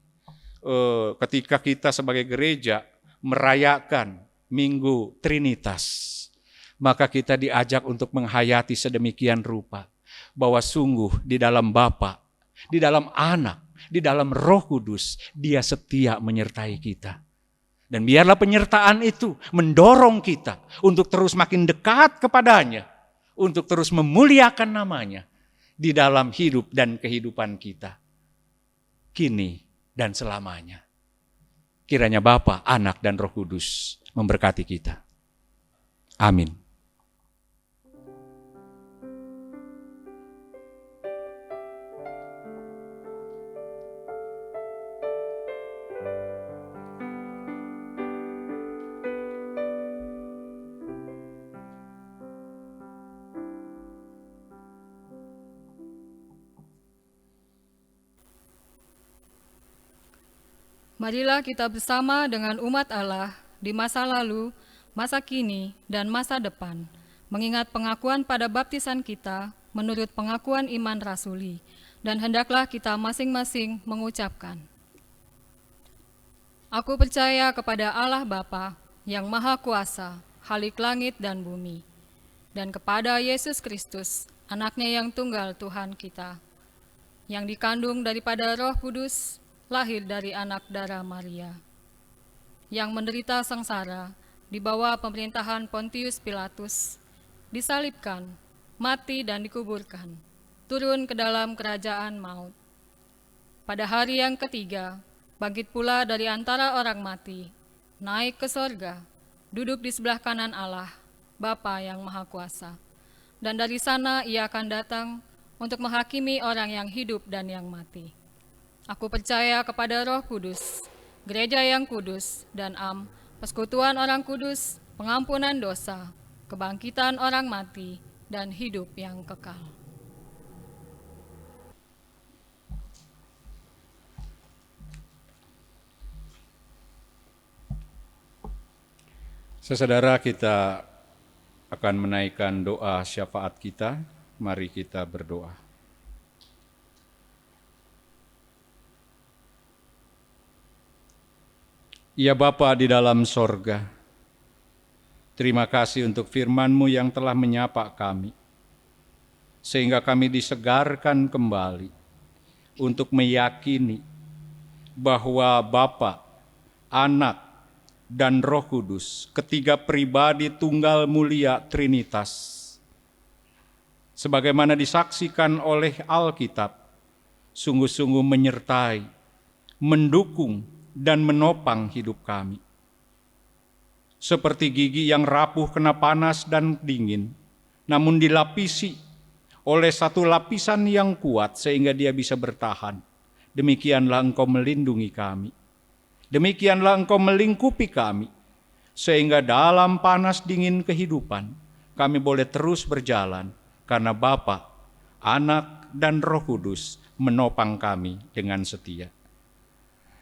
ketika kita sebagai gereja merayakan Minggu Trinitas, maka kita diajak untuk menghayati sedemikian rupa bahwa sungguh di dalam Bapa, di dalam Anak, di dalam Roh Kudus, Dia setia menyertai kita. Dan biarlah penyertaan itu mendorong kita untuk terus makin dekat kepadanya, untuk terus memuliakan namanya di dalam hidup dan kehidupan kita, kini dan selamanya. Kiranya Bapa, Anak, dan Roh Kudus memberkati kita. Amin. Marilah kita bersama dengan umat Allah di masa lalu, masa kini, dan masa depan, mengingat pengakuan pada baptisan kita menurut pengakuan iman rasuli, dan hendaklah kita masing-masing mengucapkan, Aku percaya kepada Allah Bapa yang Maha Kuasa, Khalik langit dan bumi, dan kepada Yesus Kristus, Anaknya yang tunggal Tuhan kita, yang dikandung daripada Roh Kudus, lahir dari anak darah Maria, yang menderita sengsara di bawah pemerintahan Pontius Pilatus, disalibkan, mati dan dikuburkan, turun ke dalam kerajaan maut. Pada hari yang ketiga, bangkit pula dari antara orang mati, naik ke sorga, duduk di sebelah kanan Allah, Bapa yang Maha Kuasa. Dan dari sana Ia akan datang untuk menghakimi orang yang hidup dan yang mati. Aku percaya kepada Roh Kudus, gereja yang kudus dan persekutuan orang kudus, pengampunan dosa, kebangkitan orang mati, dan hidup yang kekal. Saudara, kita akan menaikkan doa syafaat kita. Mari kita berdoa. Ya Bapa di dalam sorga, terima kasih untuk firman-Mu yang telah menyapa kami, sehingga kami disegarkan kembali untuk meyakini bahwa Bapa, Anak, dan Roh Kudus, ketiga pribadi tunggal mulia Trinitas, sebagaimana disaksikan oleh Alkitab, sungguh-sungguh menyertai, mendukung, dan menopang hidup kami. Seperti gigi yang rapuh kena panas dan dingin, namun dilapisi oleh satu lapisan yang kuat sehingga dia bisa bertahan. Demikianlah Engkau melindungi kami. Demikianlah Engkau melingkupi kami, sehingga dalam panas dingin kehidupan kami boleh terus berjalan, karena Bapa, Anak, dan Roh Kudus menopang kami dengan setia.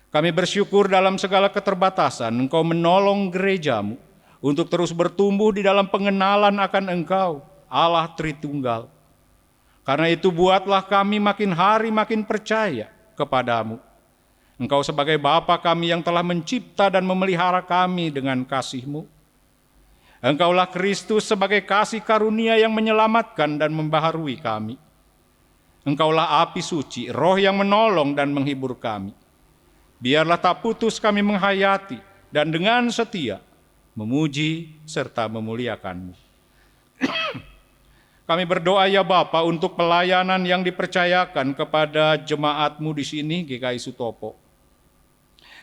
Kami bersyukur dalam segala keterbatasan Engkau menolong gereja-Mu untuk terus bertumbuh di dalam pengenalan akan Engkau, Allah Tritunggal. Karena itu buatlah kami makin hari makin percaya kepada-Mu. Engkau sebagai Bapa kami yang telah mencipta dan memelihara kami dengan kasih-Mu. Engkaulah Kristus sebagai kasih karunia yang menyelamatkan dan membaharui kami. Engkaulah api suci, roh yang menolong dan menghibur kami. Biarlah tak putus kami menghayati dan dengan setia memuji serta memuliakan-Mu. Kami berdoa ya Bapa untuk pelayanan yang dipercayakan kepada jemaat-Mu di sini GKI Sutopo.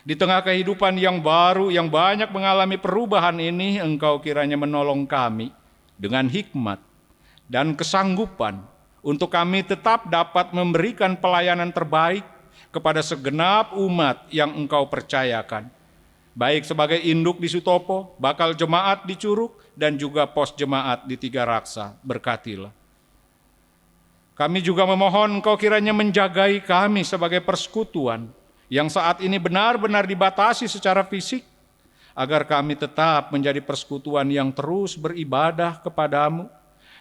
Di tengah kehidupan yang baru yang banyak mengalami perubahan ini, Engkau kiranya menolong kami dengan hikmat dan kesanggupan untuk kami tetap dapat memberikan pelayanan terbaik kepada segenap umat yang Engkau percayakan, baik sebagai induk di Sutopo, bakal jemaat di Curug, dan juga pos jemaat di Tiga Raksa. Berkatilah. Kami juga memohon Engkau kiranya menjagai kami sebagai persekutuan yang saat ini benar-benar dibatasi secara fisik, agar kami tetap menjadi persekutuan yang terus beribadah kepadamu,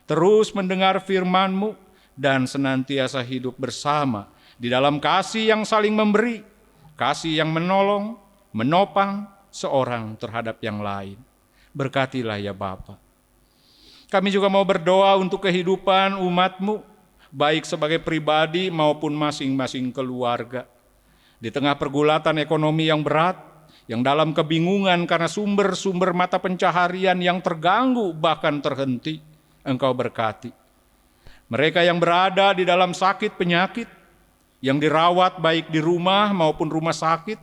terus mendengar firman-Mu, dan senantiasa hidup bersama di dalam kasih yang saling memberi, kasih yang menolong, menopang seorang terhadap yang lain. Berkatilah ya Bapa. Kami juga mau berdoa untuk kehidupan umat-Mu, baik sebagai pribadi maupun masing-masing keluarga. Di tengah pergulatan ekonomi yang berat, yang dalam kebingungan karena sumber-sumber mata pencaharian yang terganggu bahkan terhenti, Engkau berkati. Mereka yang berada di dalam sakit penyakit, yang dirawat baik di rumah maupun rumah sakit,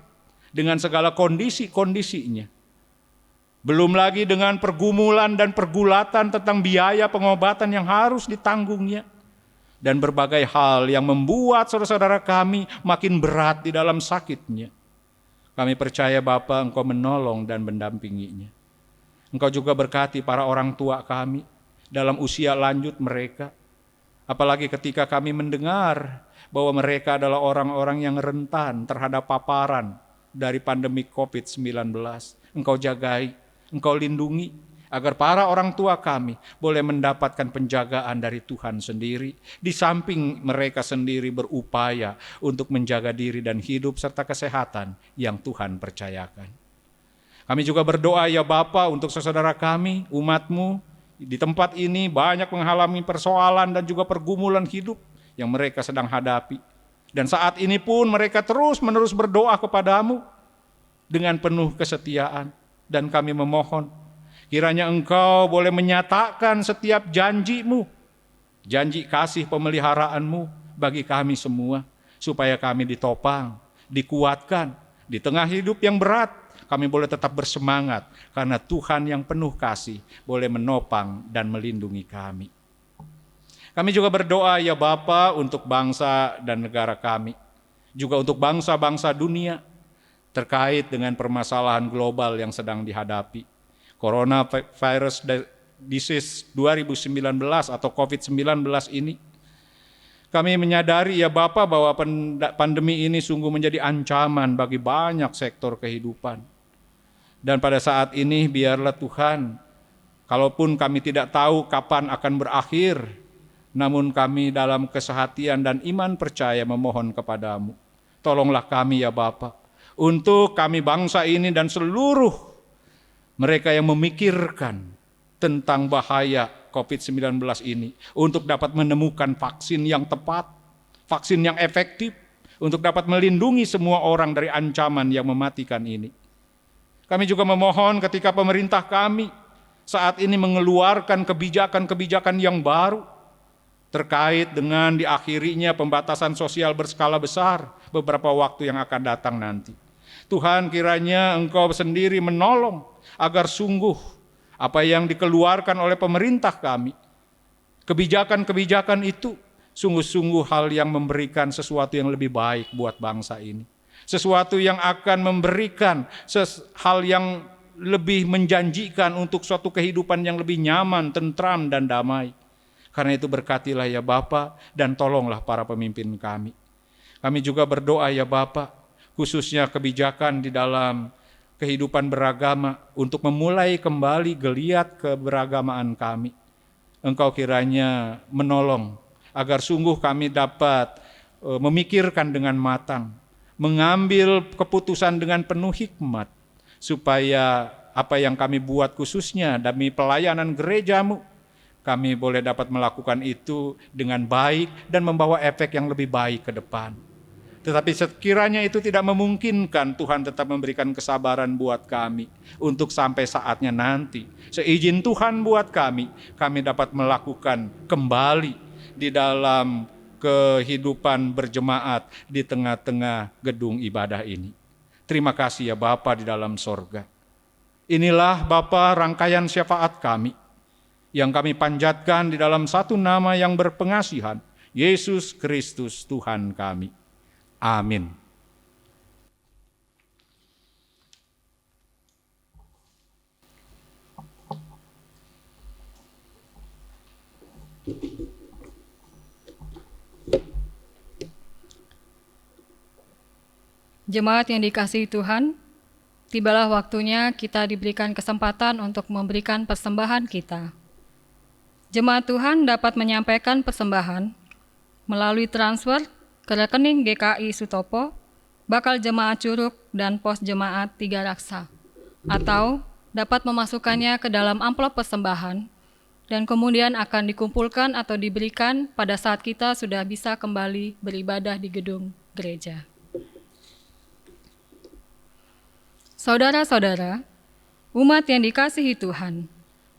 dengan segala kondisi-kondisinya. Belum lagi dengan pergumulan dan pergulatan tentang biaya pengobatan yang harus ditanggungnya. Dan berbagai hal yang membuat saudara-saudara kami makin berat di dalam sakitnya. Kami percaya Bapa, Engkau menolong dan mendampinginya. Engkau juga berkati para orang tua kami dalam usia lanjut mereka. Apalagi ketika kami mendengar bahwa mereka adalah orang-orang yang rentan terhadap paparan dari pandemi COVID-19. Engkau jagai, Engkau lindungi, agar para orang tua kami boleh mendapatkan penjagaan dari Tuhan sendiri, di samping mereka sendiri berupaya untuk menjaga diri dan hidup serta kesehatan yang Tuhan percayakan. Kami juga berdoa ya Bapa untuk saudara kami, umat-Mu, di tempat ini banyak mengalami persoalan dan juga pergumulan hidup yang mereka sedang hadapi. Dan saat ini pun mereka terus-menerus berdoa kepadamu dengan penuh kesetiaan. Dan kami memohon, kiranya Engkau boleh menyatakan setiap janji-Mu, janji kasih pemeliharaanmu bagi kami semua, supaya kami ditopang, dikuatkan, di tengah hidup yang berat, kami boleh tetap bersemangat, karena Tuhan yang penuh kasih boleh menopang dan melindungi kami. Kami juga berdoa ya Bapa untuk bangsa dan negara kami, juga untuk bangsa-bangsa dunia, terkait dengan permasalahan global yang sedang dihadapi. Coronavirus Disease 2019 atau COVID-19 ini. Kami menyadari ya Bapa bahwa pandemi ini sungguh menjadi ancaman bagi banyak sektor kehidupan. Dan pada saat ini biarlah Tuhan, kalaupun kami tidak tahu kapan akan berakhir, namun kami dalam kesehatian dan iman percaya memohon kepadamu. Tolonglah kami ya Bapa, untuk kami bangsa ini dan seluruh mereka yang memikirkan tentang bahaya COVID-19 ini, untuk dapat menemukan vaksin yang tepat, vaksin yang efektif, untuk dapat melindungi semua orang dari ancaman yang mematikan ini. Kami juga memohon ketika pemerintah kami saat ini mengeluarkan kebijakan-kebijakan yang baru, terkait dengan diakhirinya pembatasan sosial berskala besar beberapa waktu yang akan datang nanti. Tuhan, kiranya Engkau sendiri menolong agar sungguh apa yang dikeluarkan oleh pemerintah kami, kebijakan-kebijakan itu sungguh-sungguh hal yang memberikan sesuatu yang lebih baik buat bangsa ini. Sesuatu yang akan memberikan hal yang lebih menjanjikan untuk suatu kehidupan yang lebih nyaman, tentram, dan damai. Karena itu berkatilah ya Bapa, dan tolonglah para pemimpin kami. Kami juga berdoa ya Bapa, khususnya kebijakan di dalam kehidupan beragama untuk memulai kembali geliat keberagamaan kami. Engkau kiranya menolong agar sungguh kami dapat memikirkan dengan matang, mengambil keputusan dengan penuh hikmat, supaya apa yang kami buat khususnya demi pelayanan gereja-Mu, kami boleh dapat melakukan itu dengan baik dan membawa efek yang lebih baik ke depan. Tetapi sekiranya itu tidak memungkinkan, Tuhan tetap memberikan kesabaran buat kami untuk sampai saatnya nanti, seizin Tuhan buat kami dapat melakukan kembali di dalam kehidupan berjemaat di tengah-tengah gedung ibadah ini. Terima kasih ya Bapa di dalam sorga. Inilah Bapa rangkaian syafaat kami yang kami panjatkan di dalam satu nama yang berpengasihan, Yesus Kristus Tuhan kami. Amin. Jemaat yang dikasihi Tuhan, tibalah waktunya kita diberikan kesempatan untuk memberikan persembahan kita. Jemaat Tuhan dapat menyampaikan persembahan melalui transfer ke rekening GKI Sutopo, Bakal Jemaat Curug dan Pos Jemaat Tiga Raksa, atau dapat memasukkannya ke dalam amplop persembahan dan kemudian akan dikumpulkan atau diberikan pada saat kita sudah bisa kembali beribadah di gedung gereja. Saudara-saudara, umat yang dikasihi Tuhan,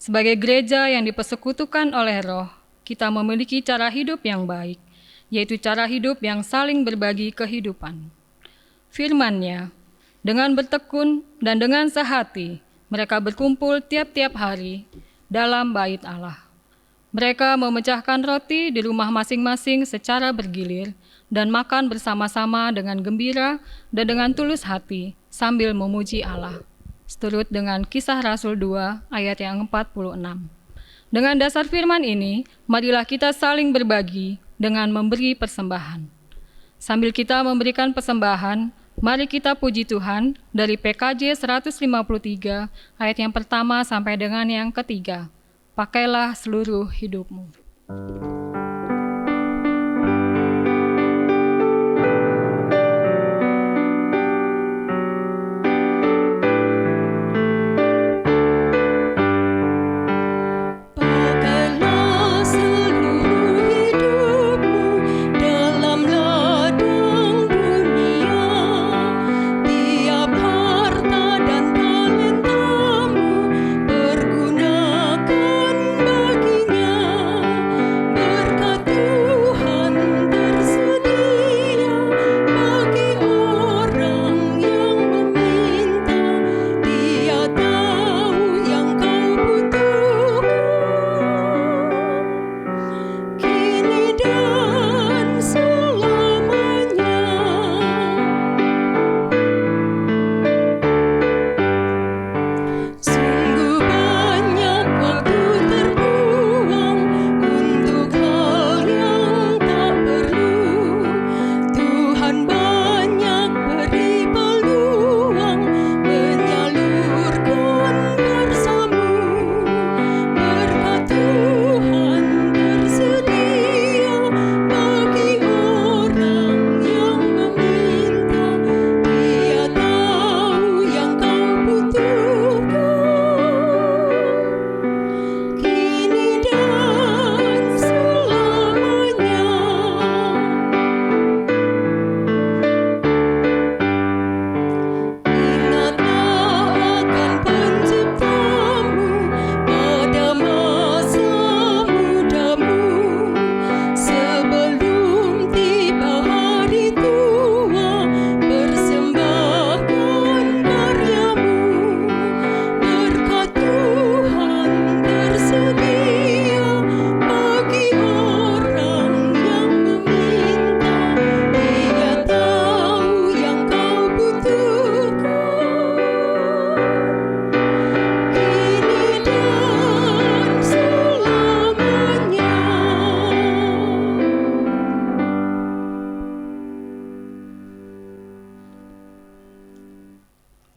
sebagai gereja yang dipersekutukan oleh Roh, kita memiliki cara hidup yang baik, yaitu cara hidup yang saling berbagi kehidupan. Firman-Nya, dengan bertekun dan dengan sehati, mereka berkumpul tiap-tiap hari dalam bait Allah. Mereka memecahkan roti di rumah masing-masing secara bergilir dan makan bersama-sama dengan gembira dan dengan tulus hati sambil memuji Allah. Seturut dengan Kisah Rasul 2 ayat yang 46. Dengan dasar firman ini, marilah kita saling berbagi dengan memberi persembahan. Sambil kita memberikan persembahan, mari kita puji Tuhan dari PKJ 153 ayat yang pertama sampai dengan yang ketiga. Pakailah seluruh hidupmu.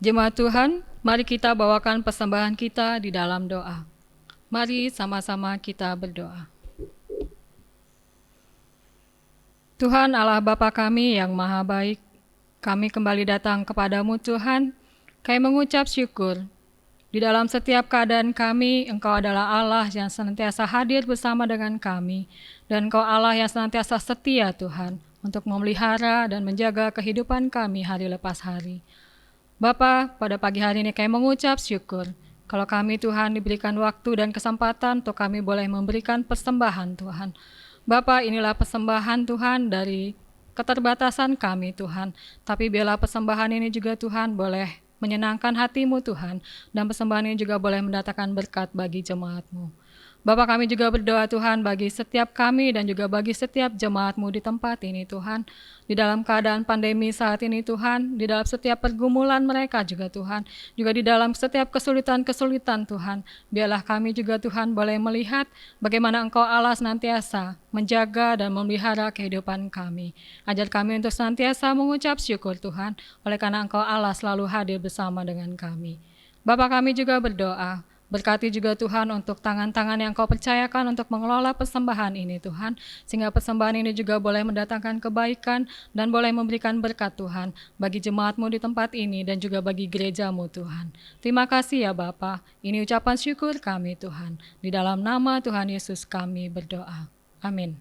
Jemaat Tuhan, mari kita bawakan persembahan kita di dalam doa. Mari sama-sama kita berdoa. Tuhan Allah Bapa kami yang maha baik, kami kembali datang kepadamu Tuhan, kami mengucap syukur. Di dalam setiap keadaan kami, Engkau adalah Allah yang senantiasa hadir bersama dengan kami, dan Engkau Allah yang senantiasa setia Tuhan, untuk memelihara dan menjaga kehidupan kami hari lepas hari. Bapa, pada pagi hari ini kami mengucap syukur, kalau kami Tuhan diberikan waktu dan kesempatan untuk kami boleh memberikan persembahan Tuhan. Bapa, inilah persembahan Tuhan dari keterbatasan kami Tuhan, tapi biarlah persembahan ini juga Tuhan boleh menyenangkan hati-Mu Tuhan, dan persembahan ini juga boleh mendatangkan berkat bagi jemaat-Mu. Bapa, kami juga berdoa Tuhan bagi setiap kami dan juga bagi setiap jemaat-Mu di tempat ini Tuhan. Di dalam keadaan pandemi saat ini Tuhan, di dalam setiap pergumulan mereka juga Tuhan, juga di dalam setiap kesulitan-kesulitan Tuhan, biarlah kami juga Tuhan boleh melihat bagaimana Engkau Allah senantiasa menjaga dan memelihara kehidupan kami. Ajar kami untuk senantiasa mengucap syukur Tuhan, oleh karena Engkau Allah selalu hadir bersama dengan kami. Bapa, kami juga berdoa, Berkati juga Tuhan untuk tangan-tangan yang Kau percayakan untuk mengelola persembahan ini Tuhan, sehingga persembahan ini juga boleh mendatangkan kebaikan dan boleh memberikan berkat Tuhan bagi jemaat-Mu di tempat ini dan juga bagi gereja-Mu Tuhan. Terima kasih ya Bapa. Ini ucapan syukur kami Tuhan. Di dalam nama Tuhan Yesus kami berdoa. Amin.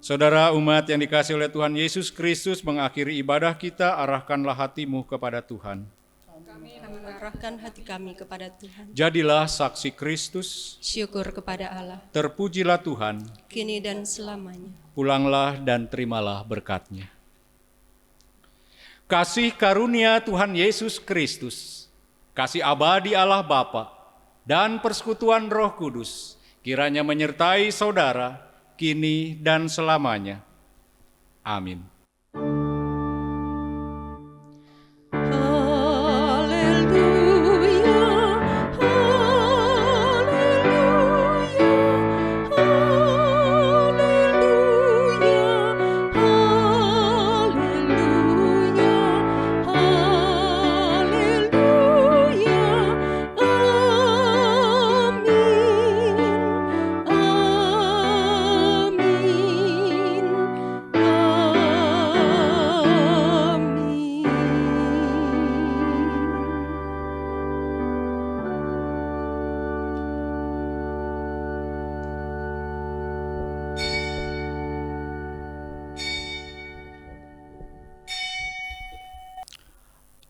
Saudara umat yang dikasihi oleh Tuhan Yesus Kristus, mengakhiri ibadah kita, arahkanlah hatimu kepada Tuhan. Kami mengarahkan hati kami kepada Tuhan. Jadilah saksi Kristus, Syukur kepada Allah, terpujilah Tuhan, kini dan selamanya. pulanglah dan terimalah berkat-Nya. Kasih karunia Tuhan Yesus Kristus, kasih abadi Allah Bapa, dan persekutuan Roh Kudus, kiranya menyertai saudara, kini dan selamanya. Amin.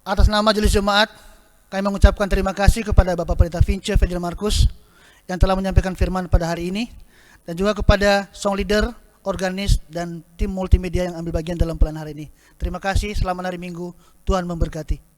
Atas nama Majelis Jemaat, kami mengucapkan terima kasih kepada Bapak Pendeta Vince Fedel Markus yang telah menyampaikan firman pada hari ini, dan juga kepada song leader, organis, dan tim multimedia yang ambil bagian dalam pelayanan hari ini. Terima kasih, selamat hari Minggu, Tuhan memberkati.